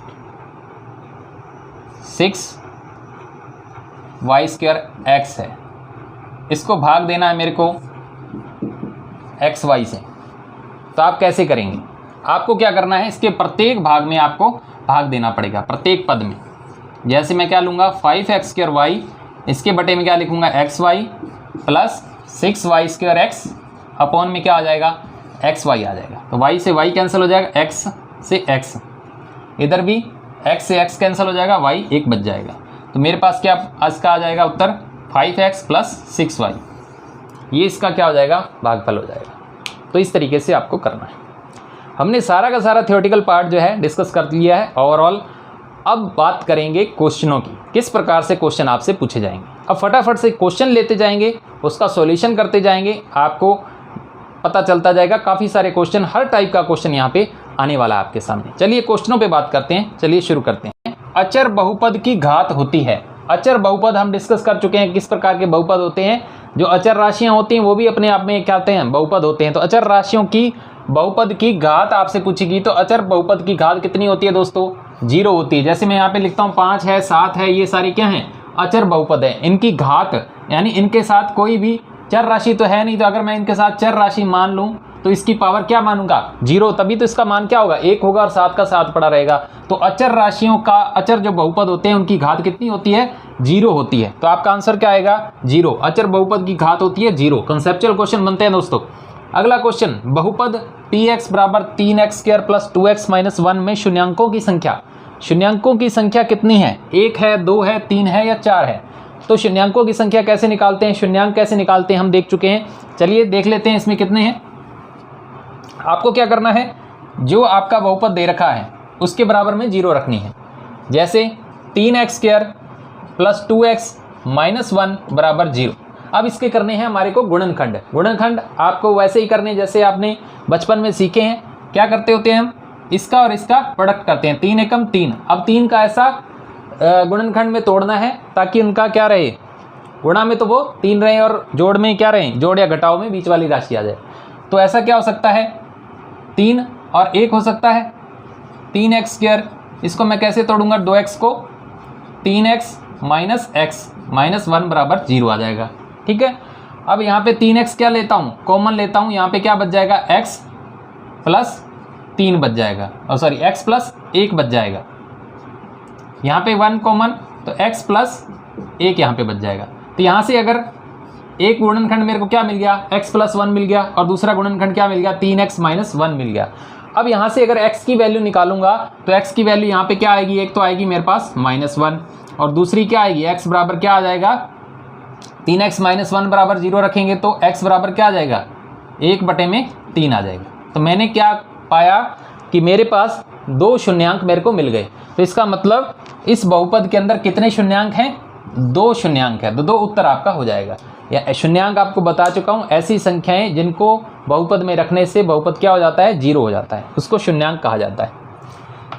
Speaker 1: 6y² x है, इसको भाग देना है मेरे को xy से। तो आप कैसे करेंगे, आपको क्या करना है, इसके प्रत्येक भाग में आपको भाग देना पड़ेगा, प्रत्येक पद में। जैसे मैं क्या लूँगा 5x² y, इसके बटे में क्या लिखूँगा xy plus 6y² x upon में क्या आ जाएगा xy आ जाएगा। तो y से y कैंसिल हो जाएगा, x से x, इधर भी x से x कैंसिल हो जाएगा, y एक बच जाएगा। तो मेरे पास क्या इसका आ जाएगा उत्तर 5x प्लस 6y, ये इसका क्या हो जाएगा, भागफल हो जाएगा। तो इस तरीके से आपको करना है। हमने सारा का सारा थ्योरेटिकल पार्ट जो है डिस्कस कर लिया है ओवरऑल। अब बात करेंगे क्वेश्चनों की। किस प्रकार से क्वेश्चन आपसे पूछे जाएंगे। अब फटाफट से क्वेश्चन लेते जाएंगे, उसका सॉल्यूशन करते जाएंगे, आपको पता चलता जाएगा। काफ़ी सारे क्वेश्चन, हर टाइप का क्वेश्चन यहाँ पे आने वाला है आपके सामने। चलिए क्वेश्चनों पे बात करते हैं, चलिए शुरू करते हैं। अचर बहुपद की घात होती है। अचर बहुपद हम डिस्कस कर चुके हैं, किस प्रकार के बहुपद होते हैं। जो अचर राशियाँ होती हैं वो भी अपने आप में क्या होते हैं, बहुपद होते हैं। तो अचर राशियों की बहुपद की घात आपसे पूछेगी, तो अचर बहुपद की घात कितनी होती है दोस्तों, 0 होती है। जैसे मैं यहाँ पे लिखता हूँ 5 है, 7 है, ये सारी क्या हैं, अचर बहुपद है। इनकी घात यानी इनके साथ कोई भी चर राशि तो है नहीं, तो अगर मैं इनके साथ चर राशि मान लूँ तो इसकी पावर क्या मानूंगा, 0, तभी तो इसका मान क्या होगा, 1 होगा और 7 का 7 पड़ा रहेगा। तो अचर राशियों का, अचर जो बहुपद होते हैं उनकी घात कितनी होती है, 0 होती है। तो आपका आंसर क्या आएगा, 0। अचर बहुपद की घात होती है 0। कंसेप्चुअल क्वेश्चन बनते हैं दोस्तों। अगला क्वेश्चन, बहुपद px बराबर 3x² प्लस 2x माइनस 1 में शून्यांकों की संख्या, शून्यांकों की संख्या कितनी है, 1 है, 2 है, 3 है या 4 है। तो शून्यांकों की संख्या कैसे निकालते हैं, शून्यांक कैसे निकालते हैं हम देख चुके हैं। चलिए देख लेते हैं इसमें कितने हैं। आपको क्या करना है, जो आपका बहुपद दे रखा है उसके बराबर में 0 रखनी है। जैसे 3x² प्लस 2x माइनस 1 बराबर 0। अब इसके करने हैं हमारे को गुणनखंड। गुणनखंड आपको वैसे ही करने जैसे आपने बचपन में सीखे हैं। क्या करते होते हैं हम, इसका और इसका प्रोडक्ट करते हैं, 3 एकम 3। अब 3 का ऐसा गुणनखंड में तोड़ना है ताकि उनका क्या रहे, गुणा में तो वो 3 रहे और जोड़ में क्या रहे, जोड़ या घटाव में बीच वाली राशि आ जाए। तो ऐसा क्या हो सकता है, 3 और 1 हो सकता है, 3x²। इसको मैं कैसे तोड़ूंगा, 2x को, 3x माइनस x माइनस 1 बराबर 0 आ जाएगा। ठीक है। अब यहाँ पे 3x क्या लेता हूँ, कॉमन लेता हूँ, यहाँ पे क्या बच जाएगा, x प्लस 3 बच जाएगा, और सॉरी x प्लस 1 बच जाएगा। यहाँ पे 1 कॉमन, तो x प्लस 1 यहाँ पे बच जाएगा। तो यहाँ से अगर एक गुणनखंड मेरे को क्या मिल गया, x प्लस 1 मिल गया, और दूसरा गुणनखंड क्या मिल गया, 3x माइनस 1 मिल गया। अब यहाँ से अगर x की वैल्यू निकालूंगा तो x की वैल्यू यहाँ पे क्या आएगी, एक तो आएगी मेरे पास -1, और दूसरी क्या आएगी, x बराबर क्या आ जाएगा, 3x माइनस 1 बराबर 0 रखेंगे तो x बराबर क्या आ जाएगा, 1/3 आ जाएगा। तो मैंने क्या पाया कि मेरे पास 2 शून्यांक मेरे को मिल गए। तो इसका मतलब इस बहुपद के अंदर कितने शून्यांक हैं, 2 शून्यांक है। तो 2 उत्तर आपका हो जाएगा। या शून्यांक आपको बता चुका हूँ, ऐसी संख्याएं जिनको बहुपद में रखने से बहुपद क्या हो जाता है, 0 हो जाता है, उसको शून्यांक कहा जाता है।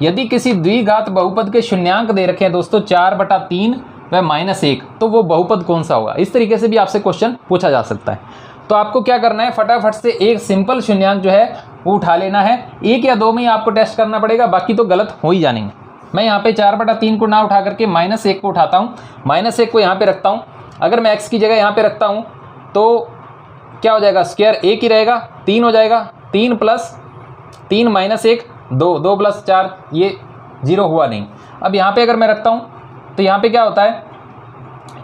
Speaker 1: यदि किसी द्विघात बहुपद के शून्यांक दे रखे हैं दोस्तों 4/3 व -1, तो वो बहुपद कौन सा होगा। इस तरीके से भी आपसे क्वेश्चन पूछा जा सकता है। तो आपको क्या करना है, फटाफट से एक सिंपल शून्यांक जो है वो उठा लेना है। 1 या 2 में ही आपको टेस्ट करना पड़ेगा, बाकी तो गलत हो ही जानेंगे। मैं यहाँ पे 4/3 को ना उठा करके -1 को उठाता हूँ, -1 को यहाँ पे रखता हूँ। अगर मैं x की जगह यहाँ पे रखता हूँ तो क्या हो जाएगा, स्क्वायर 1 ही रहेगा, 3 हो जाएगा, 3 प्लस 3 माइनस 1 2, 2 प्लस 4, ये 0 हुआ नहीं। अब यहाँ पे अगर मैं रखता हूँ तो यहाँ पे क्या होता है,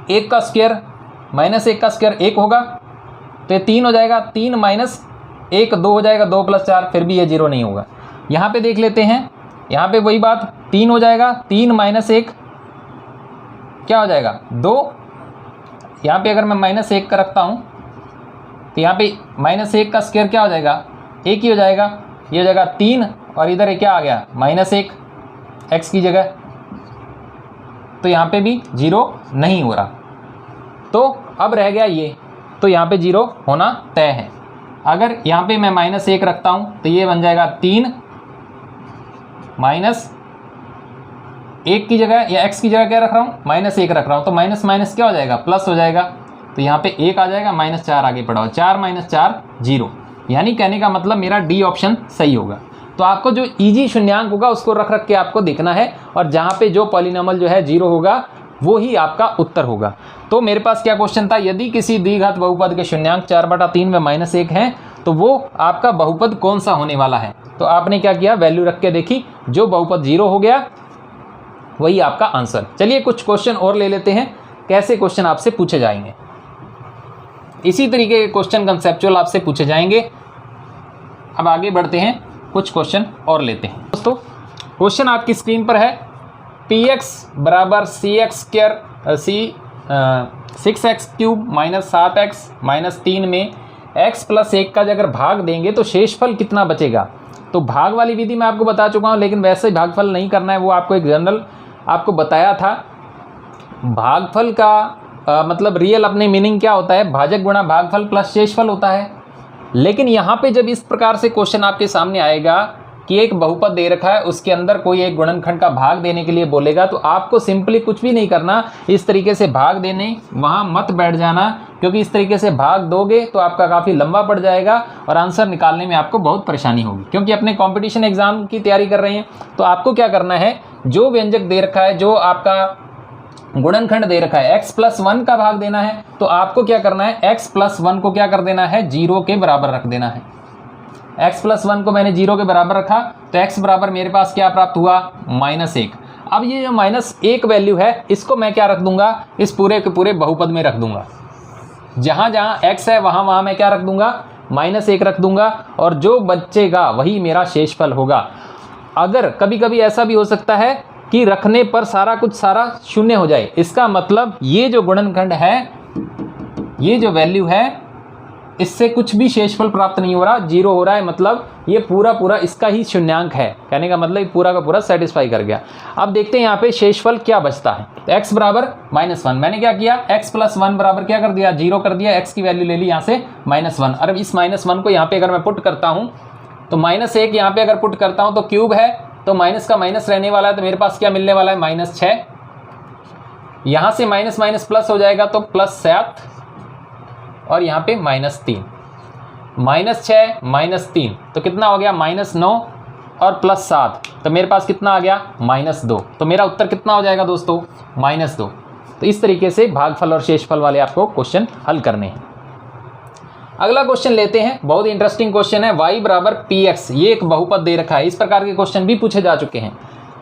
Speaker 1: 1 का स्क्वायर -1 का स्क्वायर 1 होगा, तो ये 3 हो जाएगा, 3 माइनस 1 2 हो जाएगा, 2 प्लस 4, फिर भी ये 0 नहीं होगा। यहाँ पे देख लेते हैं, यहाँ पे वही बात, 3 हो जाएगा, 3 माइनस 1 क्या हो जाएगा, 2। यहाँ पे अगर मैं -1 का रखता हूँ तो यहाँ पे -1 का स्क्वायर क्या हो जाएगा, 1 ही हो जाएगा, ये हो जाएगा 3, और इधर ये क्या आ गया, -1 x की जगह, तो यहाँ पे भी 0 नहीं हो रहा। तो अब रह गया ये, तो यहाँ पे 0 होना तय है। अगर यहाँ पे मैं -1 रखता हूँ तो ये बन जाएगा 3 माइनस 1 की जगह, या x की जगह क्या रख रहा हूँ, -1 रख रहा हूँ, तो माइनस माइनस क्या हो जाएगा, प्लस हो जाएगा। तो यहाँ पे 1 आ जाएगा, -4 आगे पड़ा हो, 4 - 4 0। यानी कहने का मतलब मेरा डी ऑप्शन सही होगा। तो आपको जो इजी शून्यांक होगा उसको रख रख के आपको देखना है, और जहाँ पे जो पॉलिनोमियल जो है 0 होगा वो ही आपका उत्तर होगा। तो मेरे पास क्या क्वेश्चन था, यदि किसी द्विघात बहुपद के शून्यांक 4/3 व -1 हैं तो वो आपका बहुपद कौन सा होने वाला है। तो आपने क्या किया, वैल्यू रख के देखी, जो बहुपद 0 हो गया वही आपका आंसर। चलिए कुछ क्वेश्चन और ले लेते हैं, कैसे क्वेश्चन आपसे पूछे जाएंगे। इसी तरीके के क्वेश्चन कंसेप्चुअल आपसे पूछे जाएंगे। अब आगे बढ़ते हैं, कुछ क्वेश्चन और लेते हैं। दोस्तों क्वेश्चन आपकी स्क्रीन पर है, px बराबर 6x³ माइनस 7x माइनस 3 में x प्लस 1 का अगर भाग देंगे तो शेषफल कितना बचेगा। तो भाग वाली विधि मैं आपको बता चुका हूँ, लेकिन वैसे ही भागफल नहीं करना है, वो आपको एक जनरल आपको बताया था भागफल का मतलब रियल अपने मीनिंग क्या होता है, भाजक गुणा भागफल प्लस शेषफल होता है। लेकिन यहाँ पे जब इस प्रकार से क्वेश्चन आपके सामने आएगा कि एक बहुपद दे रखा है, उसके अंदर कोई एक गुणनखंड का भाग देने के लिए बोलेगा, तो आपको सिंपली कुछ भी नहीं करना, इस तरीके से भाग देने वहाँ मत बैठ जाना, क्योंकि इस तरीके से भाग दोगे तो आपका काफ़ी लंबा पड़ जाएगा और आंसर निकालने में आपको बहुत परेशानी होगी। क्योंकि अपने कंपटीशन एग्जाम की तैयारी कर रहे हैं, तो आपको क्या करना है, जो व्यंजक दे रखा है, जो आपका गुणनखंड दे रखा है x+1 का भाग देना है, तो आपको क्या करना है, x+1 को क्या कर देना है, 0 के बराबर रख देना है। x+1 को मैंने 0 के बराबर रखा, तो x बराबर मेरे पास क्या प्राप्त हुआ, -1। अब ये जो -1 वैल्यू है, इसको मैं क्या रख दूंगा, इस पूरे के पूरे बहुपद में रख दूंगा। जहाँ जहाँ x है वहाँ वहाँ मैं क्या रख दूंगा, -1 रख दूंगा, और जो बचेगा वही मेरा शेषफल होगा। अगर कभी कभी ऐसा भी हो सकता है कि रखने पर सारा शून्य हो जाए, इसका मतलब ये जो गुणनखंड है, ये जो वैल्यू है, इससे कुछ भी शेषफल प्राप्त नहीं हो रहा, 0 हो रहा है, मतलब ये पूरा इसका ही शून्यांक है। कहने का मतलब पूरा का पूरा सेटिस्फाई कर गया। अब देखते हैं यहाँ पे शेषफल क्या बचता है। तो x बराबर -1, मैंने क्या किया, x+1 बराबर क्या कर दिया, 0 कर दिया, x की वैल्यू ले ली यहाँ से -1। और इस -1 को यहाँ पे अगर मैं पुट करता हूँ, तो -1 यहाँ पे अगर पुट करता हूँ तो क्यूब है, तो माइनस का माइनस रहने वाला है, तो मेरे पास क्या मिलने वाला है, -6। यहाँ से माइनस माइनस प्लस हो जाएगा, तो +7, और यहाँ पे -3, -6 -3, तो कितना हो गया, -9 और +7, तो मेरे पास कितना आ गया, -2। तो मेरा उत्तर कितना हो जाएगा दोस्तों, -2। तो इस तरीके से भागफल और शेषफल वाले आपको क्वेश्चन हल करने हैं। अगला क्वेश्चन लेते हैं, बहुत इंटरेस्टिंग क्वेश्चन है, y बराबर px, ये एक बहुपद दे रखा है। इस प्रकार के क्वेश्चन भी पूछे जा चुके हैं।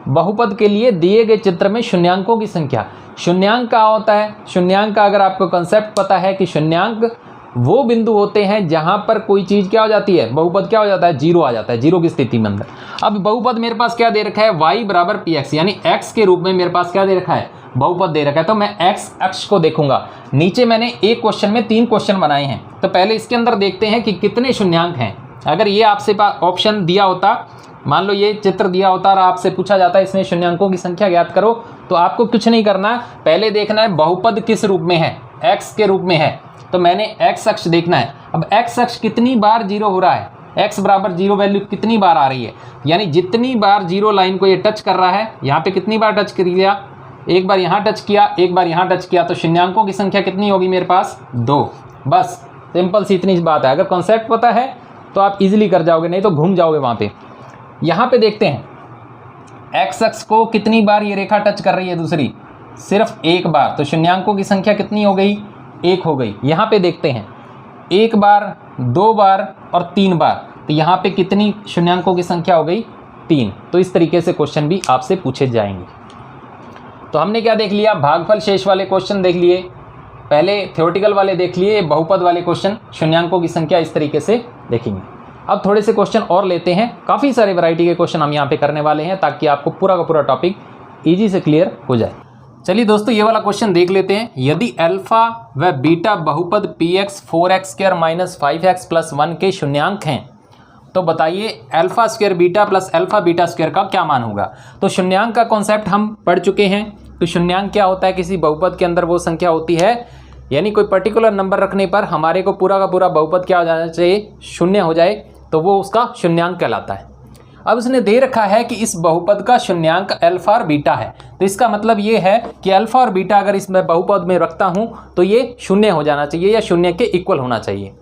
Speaker 1: बहुपद के लिए दिए गए चित्र में शून्यांकों की संख्या, शून्यांक क्या होता है, शून्यांक का अगर आपको कंसेप्ट पता है कि शून्यांक वो बिंदु होते हैं जहां पर कोई चीज़ क्या हो जाती है, बहुपद क्या हो जाता है, 0 आ जाता है, 0 की स्थिति में अंदर। अब बहुपद मेरे पास क्या दे रखा है, y बराबर px, यानी x के रूप में मेरे पास क्या दे रखा है, बहुपद दे रखा है। तो मैं x अक्ष को देखूंगा। नीचे मैंने एक क्वेश्चन में 3 क्वेश्चन बनाए हैं, तो पहले इसके अंदर देखते हैं कि कितने शून्यांक हैं। अगर ये आपसे ऑप्शन दिया होता, मान लो ये चित्र दिया होता और आपसे पूछा जाता है इसमें शून्यांकों की संख्या ज्ञात करो, तो आपको कुछ नहीं करना, पहले देखना है बहुपद किस रूप में है, x के रूप में है, तो मैंने x अक्ष देखना है। अब x अक्ष कितनी बार 0 हो रहा है, x बराबर 0 वैल्यू कितनी बार आ रही है, यानी जितनी बार 0 लाइन को ये टच कर रहा है, यहाँ पे कितनी बार टच कर लिया, एक बार यहाँ टच किया, एक बार यहाँ टच किया, तो शून्यांकों की संख्या कितनी होगी मेरे पास, 2। बस सिंपल सी इतनी बात है। अगर कॉन्सेप्ट पता है तो आप इजीली कर जाओगे, नहीं तो घूम जाओगे वहाँ पे। यहाँ पे देखते हैं x अक्ष को कितनी बार ये रेखा टच कर रही है, दूसरी सिर्फ एक बार, तो शून्यांकों की संख्या कितनी हो गई, 1 हो गई। यहाँ पे देखते हैं 1 बार, 2 बार और 3 बार, तो यहाँ पे कितनी शून्यांकों की संख्या हो गई, 3। तो इस तरीके से क्वेश्चन भी आपसे पूछे जाएंगे। तो हमने क्या देख लिया, भागफल शेष वाले क्वेश्चन देख लिए, पहले थ्योरेटिकल वाले देख लिए, बहुपद वाले क्वेश्चन शून्यांकों की संख्या इस तरीके से देखेंगे। अब थोड़े से क्वेश्चन और लेते हैं, काफ़ी सारे वैरायटी के क्वेश्चन हम यहाँ पे करने वाले हैं, ताकि आपको पूरा का पूरा टॉपिक ईजी से क्लियर हो जाए। चलिए दोस्तों, ये वाला क्वेश्चन देख लेते हैं। यदि अल्फा व बीटा बहुपद px 4x² - 5x + 1 के शून्यांक हैं, तो बताइए alpha square beta plus alpha beta square का क्या मान होगा। तो शून्यांक का कॉन्सेप्ट हम पढ़ चुके हैं। तो शून्यांक क्या होता है, किसी बहुपद के अंदर वो संख्या होती है, यानी कोई पर्टिकुलर नंबर रखने पर हमारे को पूरा का पूरा बहुपद क्या हो जाना चाहिए, शून्य हो जाए, तो वो उसका शून्यांक कहलाता है। अब उसने दे रखा है कि इस बहुपद का शून्यांक अल्फा और बीटा है, तो इसका मतलब ये है कि अल्फा और बीटा अगर इसमें बहुपद में रखता हूँ तो ये शून्य हो जाना चाहिए या शून्य के इक्वल होना चाहिए।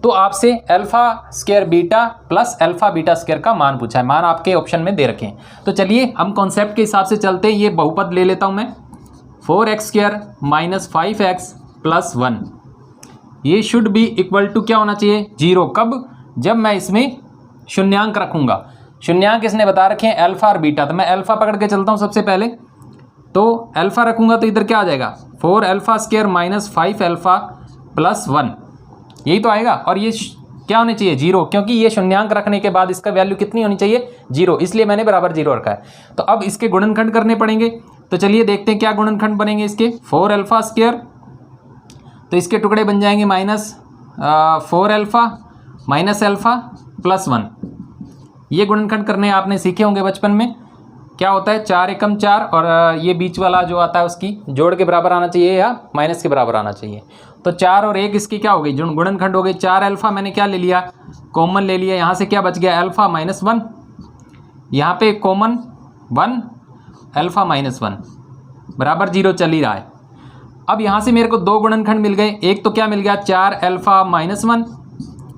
Speaker 1: तो आपसे alpha square beta plus alpha beta square का मान पूछा है, मान आपके ऑप्शन में दे रखे हैं। तो चलिए हम कॉन्सेप्ट के हिसाब से चलते हैं। ये बहुपद ले लेता हूँ मैं, 4x² - 5x + 1, ये शुड बी इक्वल टू क्या होना चाहिए, 0। कब, जब मैं इसमें शून्यांक रखूँगा। शून्यांक इसने बता रखे हैं अल्फा और बीटा, तो मैं अल्फा पकड़ के चलता हूँ सबसे पहले। तो अल्फा रखूँगा तो इधर क्या आ जाएगा, 4α² - 5α + 1, यही तो आएगा। और ये क्या होने चाहिए, 0, क्योंकि ये शून्यांक रखने के बाद इसका वैल्यू कितनी होनी चाहिए, 0, इसलिए मैंने बराबर 0 रखा है। तो अब इसके गुणनखंड करने पड़ेंगे। तो चलिए देखते हैं क्या गुणनखंड बनेंगे इसके। 4α², तो इसके टुकड़े बन जाएंगे -4α - α + 1, ये गुणनखंड करने आपने सीखे होंगे बचपन में। क्या होता है 4 एकम 4 और ये बीच वाला जो आता है उसकी जोड़ के बराबर आना चाहिए या माइनस के बराबर आना चाहिए। तो 4 और 1 इसकी क्या हो गई, गुणनखंड हो गई। 4 अल्फ़ा मैंने क्या ले लिया, कॉमन ले लिया। यहाँ से क्या बच गया, अल्फ़ा माइनस 1, यहाँ पे कॉमन 1, अल्फ़ा माइनस 1 बराबर 0 चल ही रहा है। अब यहाँ से मेरे को 2 गुणनखंड मिल गए। एक तो क्या मिल गया 4 अल्फ़ा माइनस 1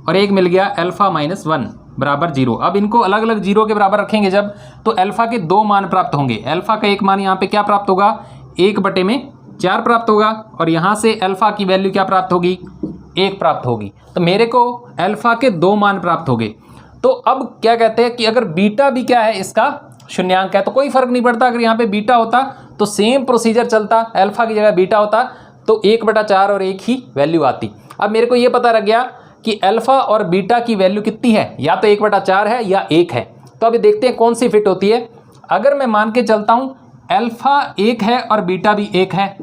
Speaker 1: और एक मिल गया अल्फ़ा माइनस 1 बराबर 0। अब इनको अलग अलग 0 के बराबर रखेंगे जब, तो अल्फ़ा के 2 मान प्राप्त होंगे। अल्फ़ा का एक मान यहाँ पे क्या प्राप्त होगा, 1/4 प्राप्त होगा और यहाँ से अल्फ़ा की वैल्यू क्या प्राप्त होगी, 1 प्राप्त होगी। तो मेरे को अल्फ़ा के 2 मान प्राप्त हो गए। तो अब क्या कहते हैं कि अगर बीटा भी क्या है, इसका शून्यांक है, तो कोई फर्क नहीं पड़ता। अगर यहाँ पे बीटा होता तो सेम प्रोसीजर चलता, अल्फ़ा की जगह बीटा होता तो 1/4 और 1 ही वैल्यू आती। अब मेरे को ये पता लग गया कि अल्फ़ा और बीटा की वैल्यू कितनी है, या तो 1/4 है या 1 है। तो अभी देखते हैं कौन सी फिट होती है। अगर मैं मान के चलता हूँ अल्फ़ा 1 है और बीटा भी 1 है,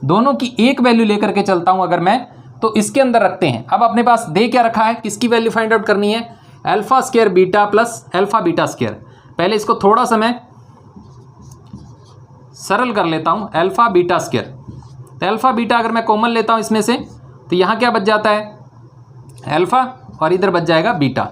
Speaker 1: दोनों की एक वैल्यू लेकर के चलता हूँ अगर मैं, तो इसके अंदर रखते हैं। अब अपने पास दे क्या रखा है, किसकी वैल्यू फाइंड आउट करनी है, alpha square beta plus alpha beta square. पहले इसको थोड़ा सा मैं सरल कर लेता हूँ, अल्फ़ा बीटा स्क्वायर। तो अल्फ़ा बीटा अगर मैं कॉमन लेता हूँ इसमें से, तो यहाँ क्या बच जाता है, अल्फ़ा और इधर बच जाएगा बीटा।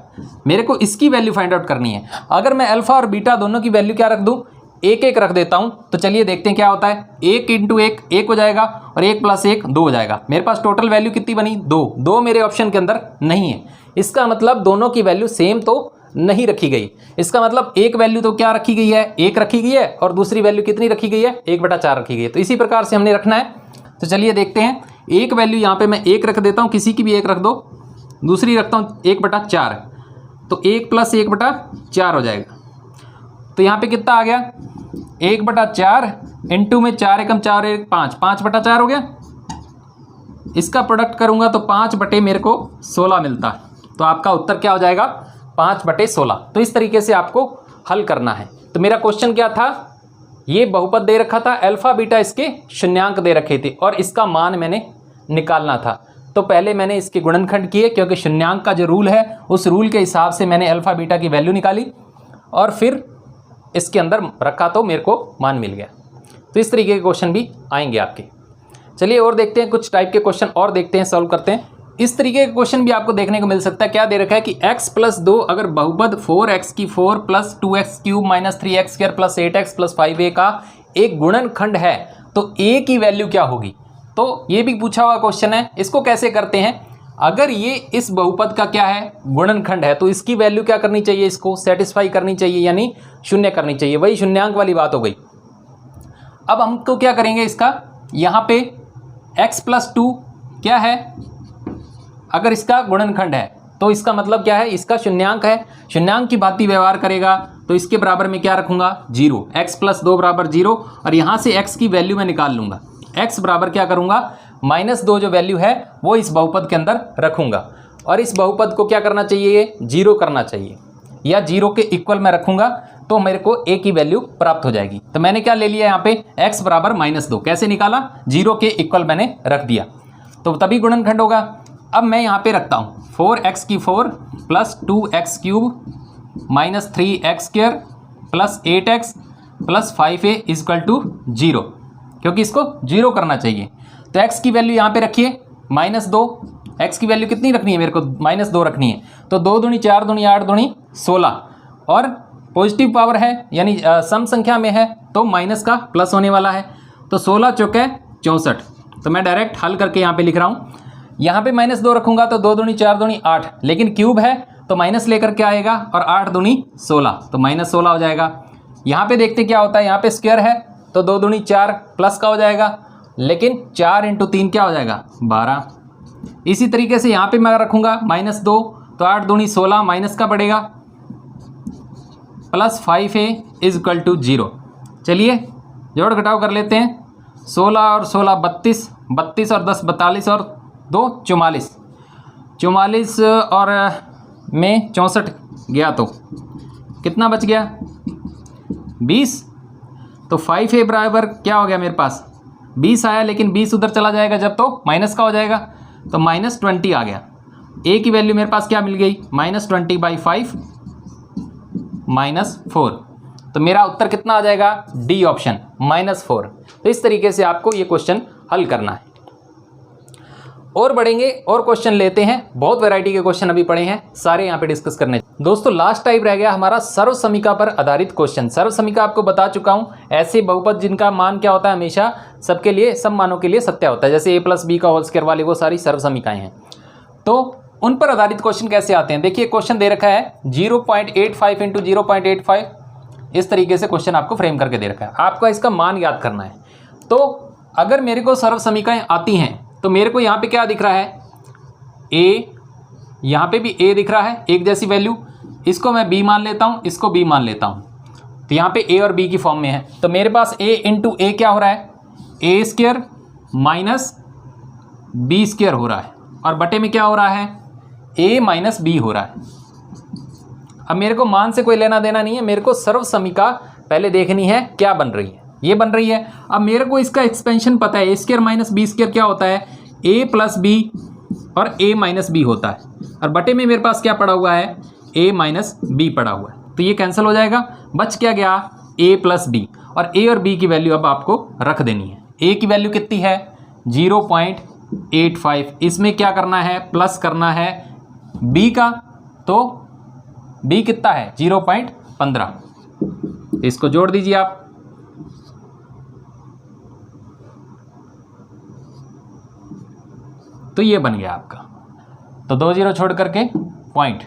Speaker 1: मेरे को इसकी वैल्यू फाइंड आउट करनी है। अगर मैं अल्फ़ा और बीटा दोनों की वैल्यू क्या रख दूँ, 1 रख देता हूँ, तो चलिए देखते हैं क्या होता है। 1 × 1 1 हो जाएगा और 1 + 1 2 हो जाएगा। मेरे पास टोटल वैल्यू कितनी बनी, 2 मेरे ऑप्शन के अंदर नहीं है। इसका मतलब दोनों की वैल्यू सेम तो नहीं रखी गई। इसका मतलब एक वैल्यू तो क्या रखी गई है, 1 रखी गई है और दूसरी वैल्यू कितनी रखी गई है, 1/4 रखी गई है। तो इसी प्रकार से हमने रखना है। तो चलिए देखते हैं। एक वैल्यू यहाँ पे मैं 1 रख देता हूँ, किसी की भी 1 रख दो, दूसरी रखता हूँ 1/4, तो 1 + 1/4 हो जाएगा। तो यहाँ पे कितना आ गया, 1/4 इंटू में 4 एकम 4 1 5, 5/4 हो गया। इसका प्रोडक्ट करूँगा तो 5 मेरे को 16 मिलता है। तो आपका उत्तर क्या हो जाएगा, 5/16। तो इस तरीके से आपको हल करना है। तो मेरा क्वेश्चन क्या था, ये बहुपद दे रखा था, अल्फ़ा बीटा इसके शून्यांक दे रखे थे और इसका मान मैंने निकालना था। तो पहले मैंने इसके गुणनखंड किए, क्योंकि शून्यांक का जो रूल है उस रूल के हिसाब से मैंने अल्फ़ा बीटा की वैल्यू निकाली और फिर इसके अंदर रखा तो मेरे को मान मिल गया। तो इस तरीके के क्वेश्चन भी आएंगे आपके। चलिए और देखते हैं, कुछ टाइप के क्वेश्चन और देखते हैं, सॉल्व करते हैं। इस तरीके का क्वेश्चन भी आपको देखने को मिल सकता है। क्या दे रखा है कि x + 2 अगर बहुपद 4x⁴ + 2x³ - 3x² + 8x + 5a का एक गुणनखंड है, तो a की वैल्यू क्या होगी। तो ये भी पूछा हुआ क्वेश्चन है। इसको कैसे करते हैं, अगर ये इस बहुपद का क्या है, गुणनखंड है, तो इसकी वैल्यू क्या करनी चाहिए, इसको सेटिस्फाई करनी चाहिए, यानी 0 करनी चाहिए। वही शून्यांक वाली बात हो गई। अब हमको क्या करेंगे, इसका यहाँ पे x + 2 क्या है, अगर इसका गुणनखंड है तो इसका मतलब क्या है, इसका शून्यांक है, शून्यांक की भांति व्यवहार करेगा। तो इसके बराबर में क्या रखूंगा, 0, x + 2 = 0 और यहाँ से x की वैल्यू मैं निकाल लूँगा। x बराबर क्या करूँगा, -2 जो वैल्यू है वो इस बहुपद के अंदर रखूँगा और इस बहुपद को क्या करना चाहिए, 0 करना चाहिए या 0 के इक्वल मैं रखूँगा, तो मेरे को a की वैल्यू प्राप्त हो जाएगी। तो मैंने क्या ले लिया यहाँ पे, x बराबर -2 कैसे निकाला, 0 के इक्वल मैंने रख दिया, तो तभी गुणनखंड होगा। अब मैं यहाँ पे रखता हूँ 4x⁴ + 2x³ - 3x² + 8x + 5a = 0, क्योंकि इसको 0 करना चाहिए। तो x की वैल्यू यहाँ पे रखिए -2, x की वैल्यू कितनी रखनी है, मेरे को -2 रखनी है। तो 2 दूनी 4 दूनी 8 दूनी 16 और पॉजिटिव पावर है यानी सम संख्या में है तो माइनस का प्लस होने वाला है। तो 16 चौके 64। तो मैं डायरेक्ट हल करके यहाँ पे लिख रहा हूँ। यहाँ पे -2 रखूँगा तो 2 दूनी 4 दूनी 8, लेकिन क्यूब है तो माइनस लेकर के आएगा और 8 दूनी 16, तो -16 हो जाएगा। यहाँ पे देखते क्या होता है, यहाँ पे स्क्वायर है तो 2 दूनी 4 प्लस का हो जाएगा, लेकिन 4 × 3 क्या हो जाएगा, 12। इसी तरीके से यहाँ पे मैं रखूँगा -2 तो 8 दूनी 16 माइनस का पड़ेगा + 5a = 0। चलिए जोड़ घटाव कर लेते हैं। 16 और 16 32, 32 और 10 42 और 2 44, 44 और में 64 गया तो कितना बच गया, 20। तो 5a बराबर क्या हो गया, मेरे पास 20 आया, लेकिन 20 उधर चला जाएगा जब तो माइनस का हो जाएगा, तो -20 आ गया। a की वैल्यू मेरे पास क्या मिल गई, -20/5 -4। तो मेरा उत्तर कितना आ जाएगा, डी ऑप्शन -4। तो इस तरीके से आपको ये क्वेश्चन हल करना है। और बढ़ेंगे और क्वेश्चन लेते हैं, बहुत वैरायटी के क्वेश्चन अभी पड़े हैं, सारे यहाँ पे डिस्कस करने। दोस्तों लास्ट टाइप रह गया हमारा सर्व समीका पर आधारित क्वेश्चन। सर्व समीका आपको बता चुका हूँ, ऐसे बहुपद जिनका मान क्या होता है, हमेशा सबके लिए, सब मानों के लिए सत्य होता है, जैसे a+b² वाली वो सारी सर्व समीकाएं हैं। तो उन पर आधारित क्वेश्चन कैसे आते हैं, देखिए क्वेश्चन दे रखा है 0.85 × 0.85, इस तरीके से क्वेश्चन आपको फ्रेम करके दे रखा है, आपका इसका मान याद करना है। तो अगर मेरे को सर्व समीकाएं आती हैं तो मेरे को यहाँ पे क्या दिख रहा है, a, यहाँ पे भी a दिख रहा है, एक जैसी वैल्यू, इसको मैं b मान लेता हूँ, इसको b मान लेता हूँ, तो यहाँ पे a और b की फॉर्म में है। तो मेरे पास a × a क्या हो रहा है, a² - b² हो रहा है, और बटे में क्या हो रहा है, a - b हो रहा है। अब मेरे को मान से कोई लेना देना नहीं है, मेरे को सर्व समीका पहले देखनी है क्या बन रही है, ये बन रही है। अब मेरे को इसका एक्सपेंशन पता है, a² - b² क्या होता है, a + b और a - b होता है, और बटे में मेरे पास क्या पड़ा हुआ है, a - b पड़ा हुआ है, तो ये कैंसिल हो जाएगा, बच क्या गया, a + b, और a और b की वैल्यू अब आपको रख देनी है। a की वैल्यू कितनी है, 0.85, इसमें क्या करना है, प्लस करना है b का, तो b कितना है, 0.15, इसको जोड़ दीजिए आप, तो ये बन गया आपका, तो 2 0 छोड़ करके पॉइंट,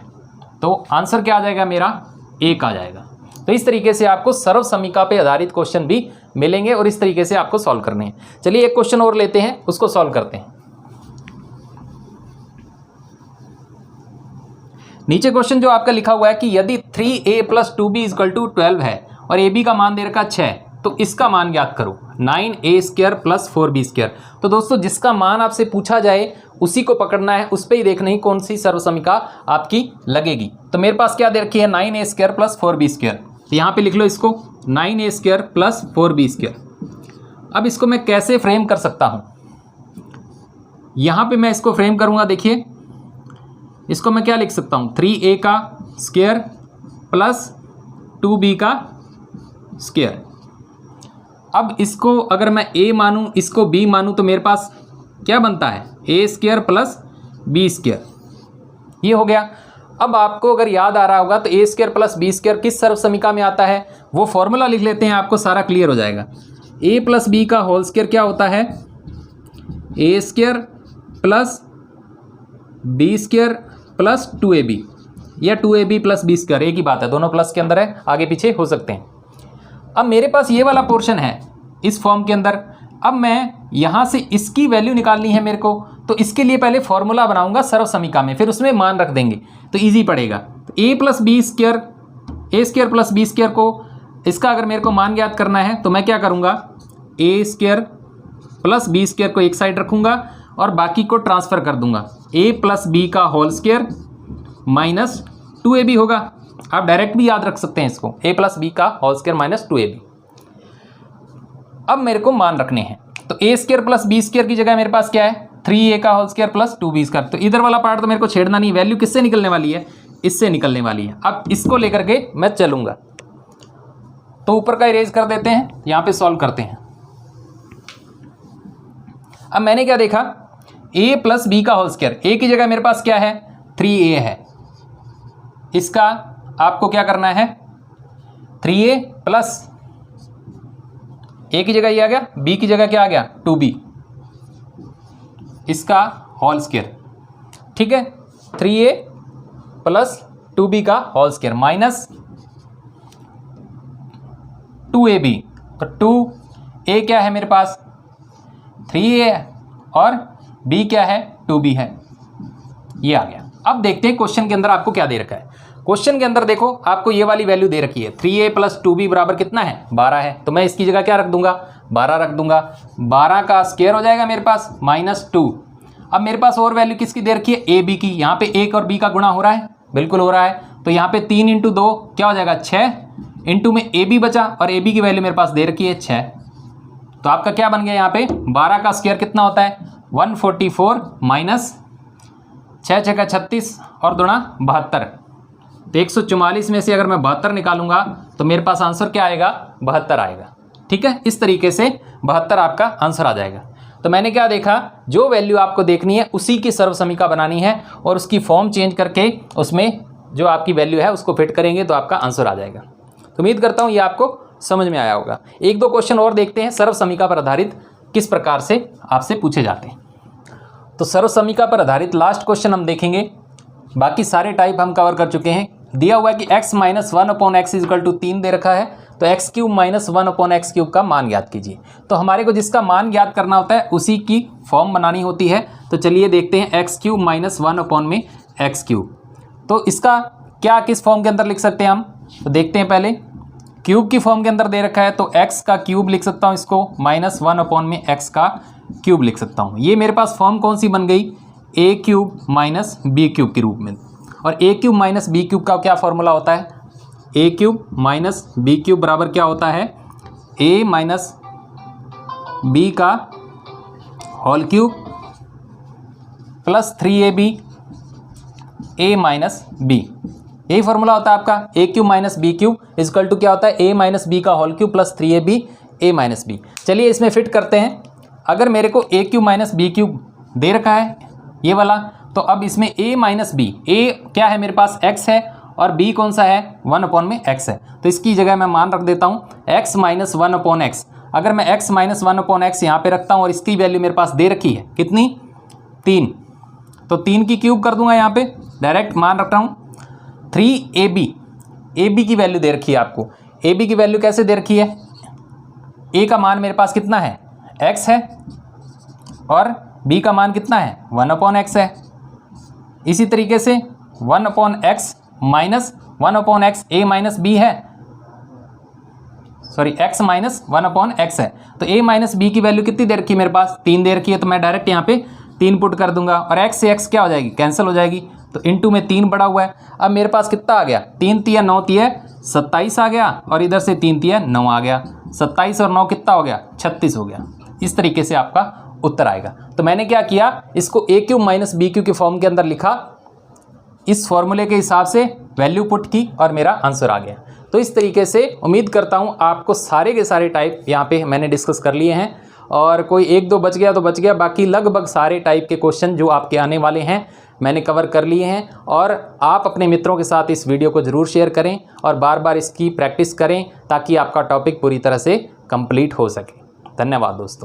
Speaker 1: तो आंसर क्या आ जाएगा मेरा, 1 आ जाएगा। तो इस तरीके से आपको सर्व समीका पे आधारित क्वेश्चन भी मिलेंगे और इस तरीके से आपको सॉल्व करने हैं। चलिए एक क्वेश्चन और लेते हैं, उसको सॉल्व करते हैं। नीचे क्वेश्चन जो आपका लिखा हुआ है कि यदि 3a + 2b = 12 है और ab का मान दे रखा 6, तो इसका मान ज्ञात करो, 9a² + 4b²। तो दोस्तों जिसका मान आपसे पूछा जाए उसी को पकड़ना है, उस पर ही देखना ही कौन सी सर्व समीका आपकी लगेगी। तो मेरे पास क्या दे रखी है, 9a² + 4b², तो यहाँ पे लिख लो इसको, 9a² + 4b²। अब इसको मैं कैसे फ्रेम कर सकता हूँ, यहाँ पे मैं इसको फ्रेम करूँगा, देखिए इसको मैं क्या लिख सकता हूँ, 3a² + 2b²। अब इसको अगर मैं a मानूँ, इसको b मानूँ, तो मेरे पास क्या बनता है, a² + b², ये हो गया। अब आपको अगर याद आ रहा होगा तो a² + b² किस सर्व समीका में आता है, वो फॉर्मूला लिख लेते हैं, आपको सारा क्लियर हो जाएगा। a + b² क्या होता है, a² + b² + 2ab, या 2ab + b², एक ही बात है, दोनों प्लस के अंदर है, आगे पीछे हो सकते हैं। अब मेरे पास ये वाला पोर्शन है इस फॉर्म के अंदर, अब मैं यहाँ से इसकी वैल्यू निकालनी है मेरे को, तो इसके लिए पहले फॉर्मूला बनाऊंगा सर्व समीका में, फिर उसमें मान रख देंगे तो इजी पड़ेगा। तो a + b² को, इसका अगर मेरे को मान ज्ञात करना है तो मैं क्या करूँगा, a² + b² को एक साइड रखूँगा और बाकी को ट्रांसफ़र कर दूंगा, a + b² - 2ab होगा। आप डायरेक्ट भी याद रख सकते हैं इसको, a + b² - 2ab। अब मेरे को मान रखने हैं, तो a² + b² की जगह मेरे पास क्या है, 3a² + 2b²। तो इधर वाला पार्ट तो मेरे को छेड़ना नहीं, वैल्यू किससे निकलने वाली है, इससे निकलने वाली है। अब इसको लेकर के मैं चलूँगा, तो ऊपर का इरेज कर देते हैं, यहाँ पे सॉल्व करते हैं। अब मैंने क्या देखा, a + b², a की जगह मेरे पास क्या है, 3a है, इसका आपको क्या करना है, 3a + a की जगह ये आ गया, b की जगह क्या आ गया, 2b, इसका होल स्क्वायर, ठीक है, 3a + 2b² माइनस 2ab, तो 2a क्या है मेरे पास, 3a है, और b क्या है, 2b है, ये आ गया। अब देखते हैं क्वेश्चन के अंदर आपको क्या दे रखा है। क्वेश्चन के अंदर देखो आपको ये वाली वैल्यू दे रखी है, 3a + 2b बराबर कितना है, 12 है, तो मैं इसकी जगह क्या रख दूंगा, 12 रख दूंगा, 12 का स्क्वायर हो जाएगा मेरे पास -2। अब मेरे पास और वैल्यू किसकी दे रखी है, ए बी की, यहाँ पे एक और बी का गुणा हो रहा है, बिल्कुल हो रहा है, तो यहाँ पे 3 × 2 क्या हो जाएगा, 6, इंटू में ए बी बचा, और ए बी की वैल्यू मेरे पास दे रखी है 6, तो आपका क्या बन गया, यहाँ पे 12 का स्क्वायर कितना होता है, 144 - 6 × 6 = 36 और 2 × 72, तो 144 में से अगर मैं 72 निकालूंगा तो मेरे पास आंसर क्या आएगा, 72 आएगा। ठीक है, इस तरीके से 72 आपका आंसर आ जाएगा। तो मैंने क्या देखा, जो वैल्यू आपको देखनी है उसी की सर्वसमीका बनानी है और उसकी फॉर्म चेंज करके उसमें जो आपकी वैल्यू है उसको फिट करेंगे तो आपका आंसर आ जाएगा। तो उम्मीद करता हूँ ये आपको समझ में आया होगा। एक दो क्वेश्चन और देखते हैं सर्वसमीका पर आधारित किस प्रकार से आपसे पूछे जाते हैं। तो सर्वसमीका पर आधारित लास्ट क्वेश्चन हम देखेंगे, बाकी सारे टाइप हम कवर कर चुके हैं। दिया हुआ है कि x minus 1/x equal to 3 दे रखा है, तो x cube minus 1/x cube का मान ज्ञात कीजिए। तो हमारे को जिसका मान ज्ञात करना होता है उसी की फॉर्म बनानी होती है। तो चलिए देखते हैं x cube minus 1/x cube. तो इसका क्या किस फॉर्म के अंदर लिख सकते हैं हम, तो देखते हैं पहले। क्यूब की फॉर्म के अंदर दे रखा है तो x का क्यूब लिख सकता हूँ इसको, माइनस 1/x का क्यूब लिख सकता हूँ। ये मेरे पास फॉर्म कौन सी बन गई, a cube minus b cube के रूप में। और a cube minus b cube का क्या फॉर्मूला होता है, a cube minus b cube बराबर क्या होता है, a माइनस b का whole cube plus 3ab a minus b। यही फॉर्मूला होता है आपका, a cube minus b cube is equal to क्या होता है, a माइनस b का whole cube plus 3ab a minus b। चलिए इसमें फिट करते हैं। अगर मेरे को a cube minus b cube दे रखा है ये वाला, तो अब इसमें a माइनस b, a क्या है मेरे पास x है और b कौन सा है 1/x है। तो इसकी जगह मैं मान रख देता हूँ x माइनस 1/x। अगर मैं x माइनस 1/x यहाँ पे रखता हूँ और इसकी वैल्यू मेरे पास दे रखी है कितनी, 3, तो 3 की क्यूब कर दूंगा यहाँ पे, डायरेक्ट मान रख रहा हूँ 3ab। ab की वैल्यू दे रखी है आपको, ab की वैल्यू कैसे दे रखी है, a का मान मेरे पास कितना है x है और b का मान कितना है 1/x है। इसी तरीके से 1/x minus 1/x a minus b है, सॉरी x माइनस 1/x है। तो a माइनस b की वैल्यू कितनी दे रखी है मेरे पास, 3 दे रखी है। तो मैं डायरेक्ट यहाँ पे 3 पुट कर दूंगा और x से x क्या हो जाएगी, कैंसिल हो जाएगी। तो इनटू में 3 बड़ा हुआ है। अब मेरे पास कितना आ गया, 3 तिया 9 तिया 27 आ गया और इधर से 3 तिया 9 आ गया। 27 और 9 कितना हो गया, 36 हो गया। इस तरीके से आपका उत्तर आएगा। तो मैंने क्या किया, इसको a cube minus b cube के फॉर्म के अंदर लिखा, इस फॉर्मूले के हिसाब से वैल्यू पुट की और मेरा आंसर आ गया। तो इस तरीके से उम्मीद करता हूँ आपको सारे के सारे टाइप यहाँ पे मैंने डिस्कस कर लिए हैं और कोई एक दो बच गया तो बच गया, बाकी लगभग सारे टाइप के क्वेश्चन जो आपके आने वाले हैं मैंने कवर कर लिए हैं। और आप अपने मित्रों के साथ इस वीडियो को ज़रूर शेयर करें और बार बार इसकी प्रैक्टिस करें ताकि आपका टॉपिक पूरी तरह से कंप्लीट हो सके। धन्यवाद दोस्तों।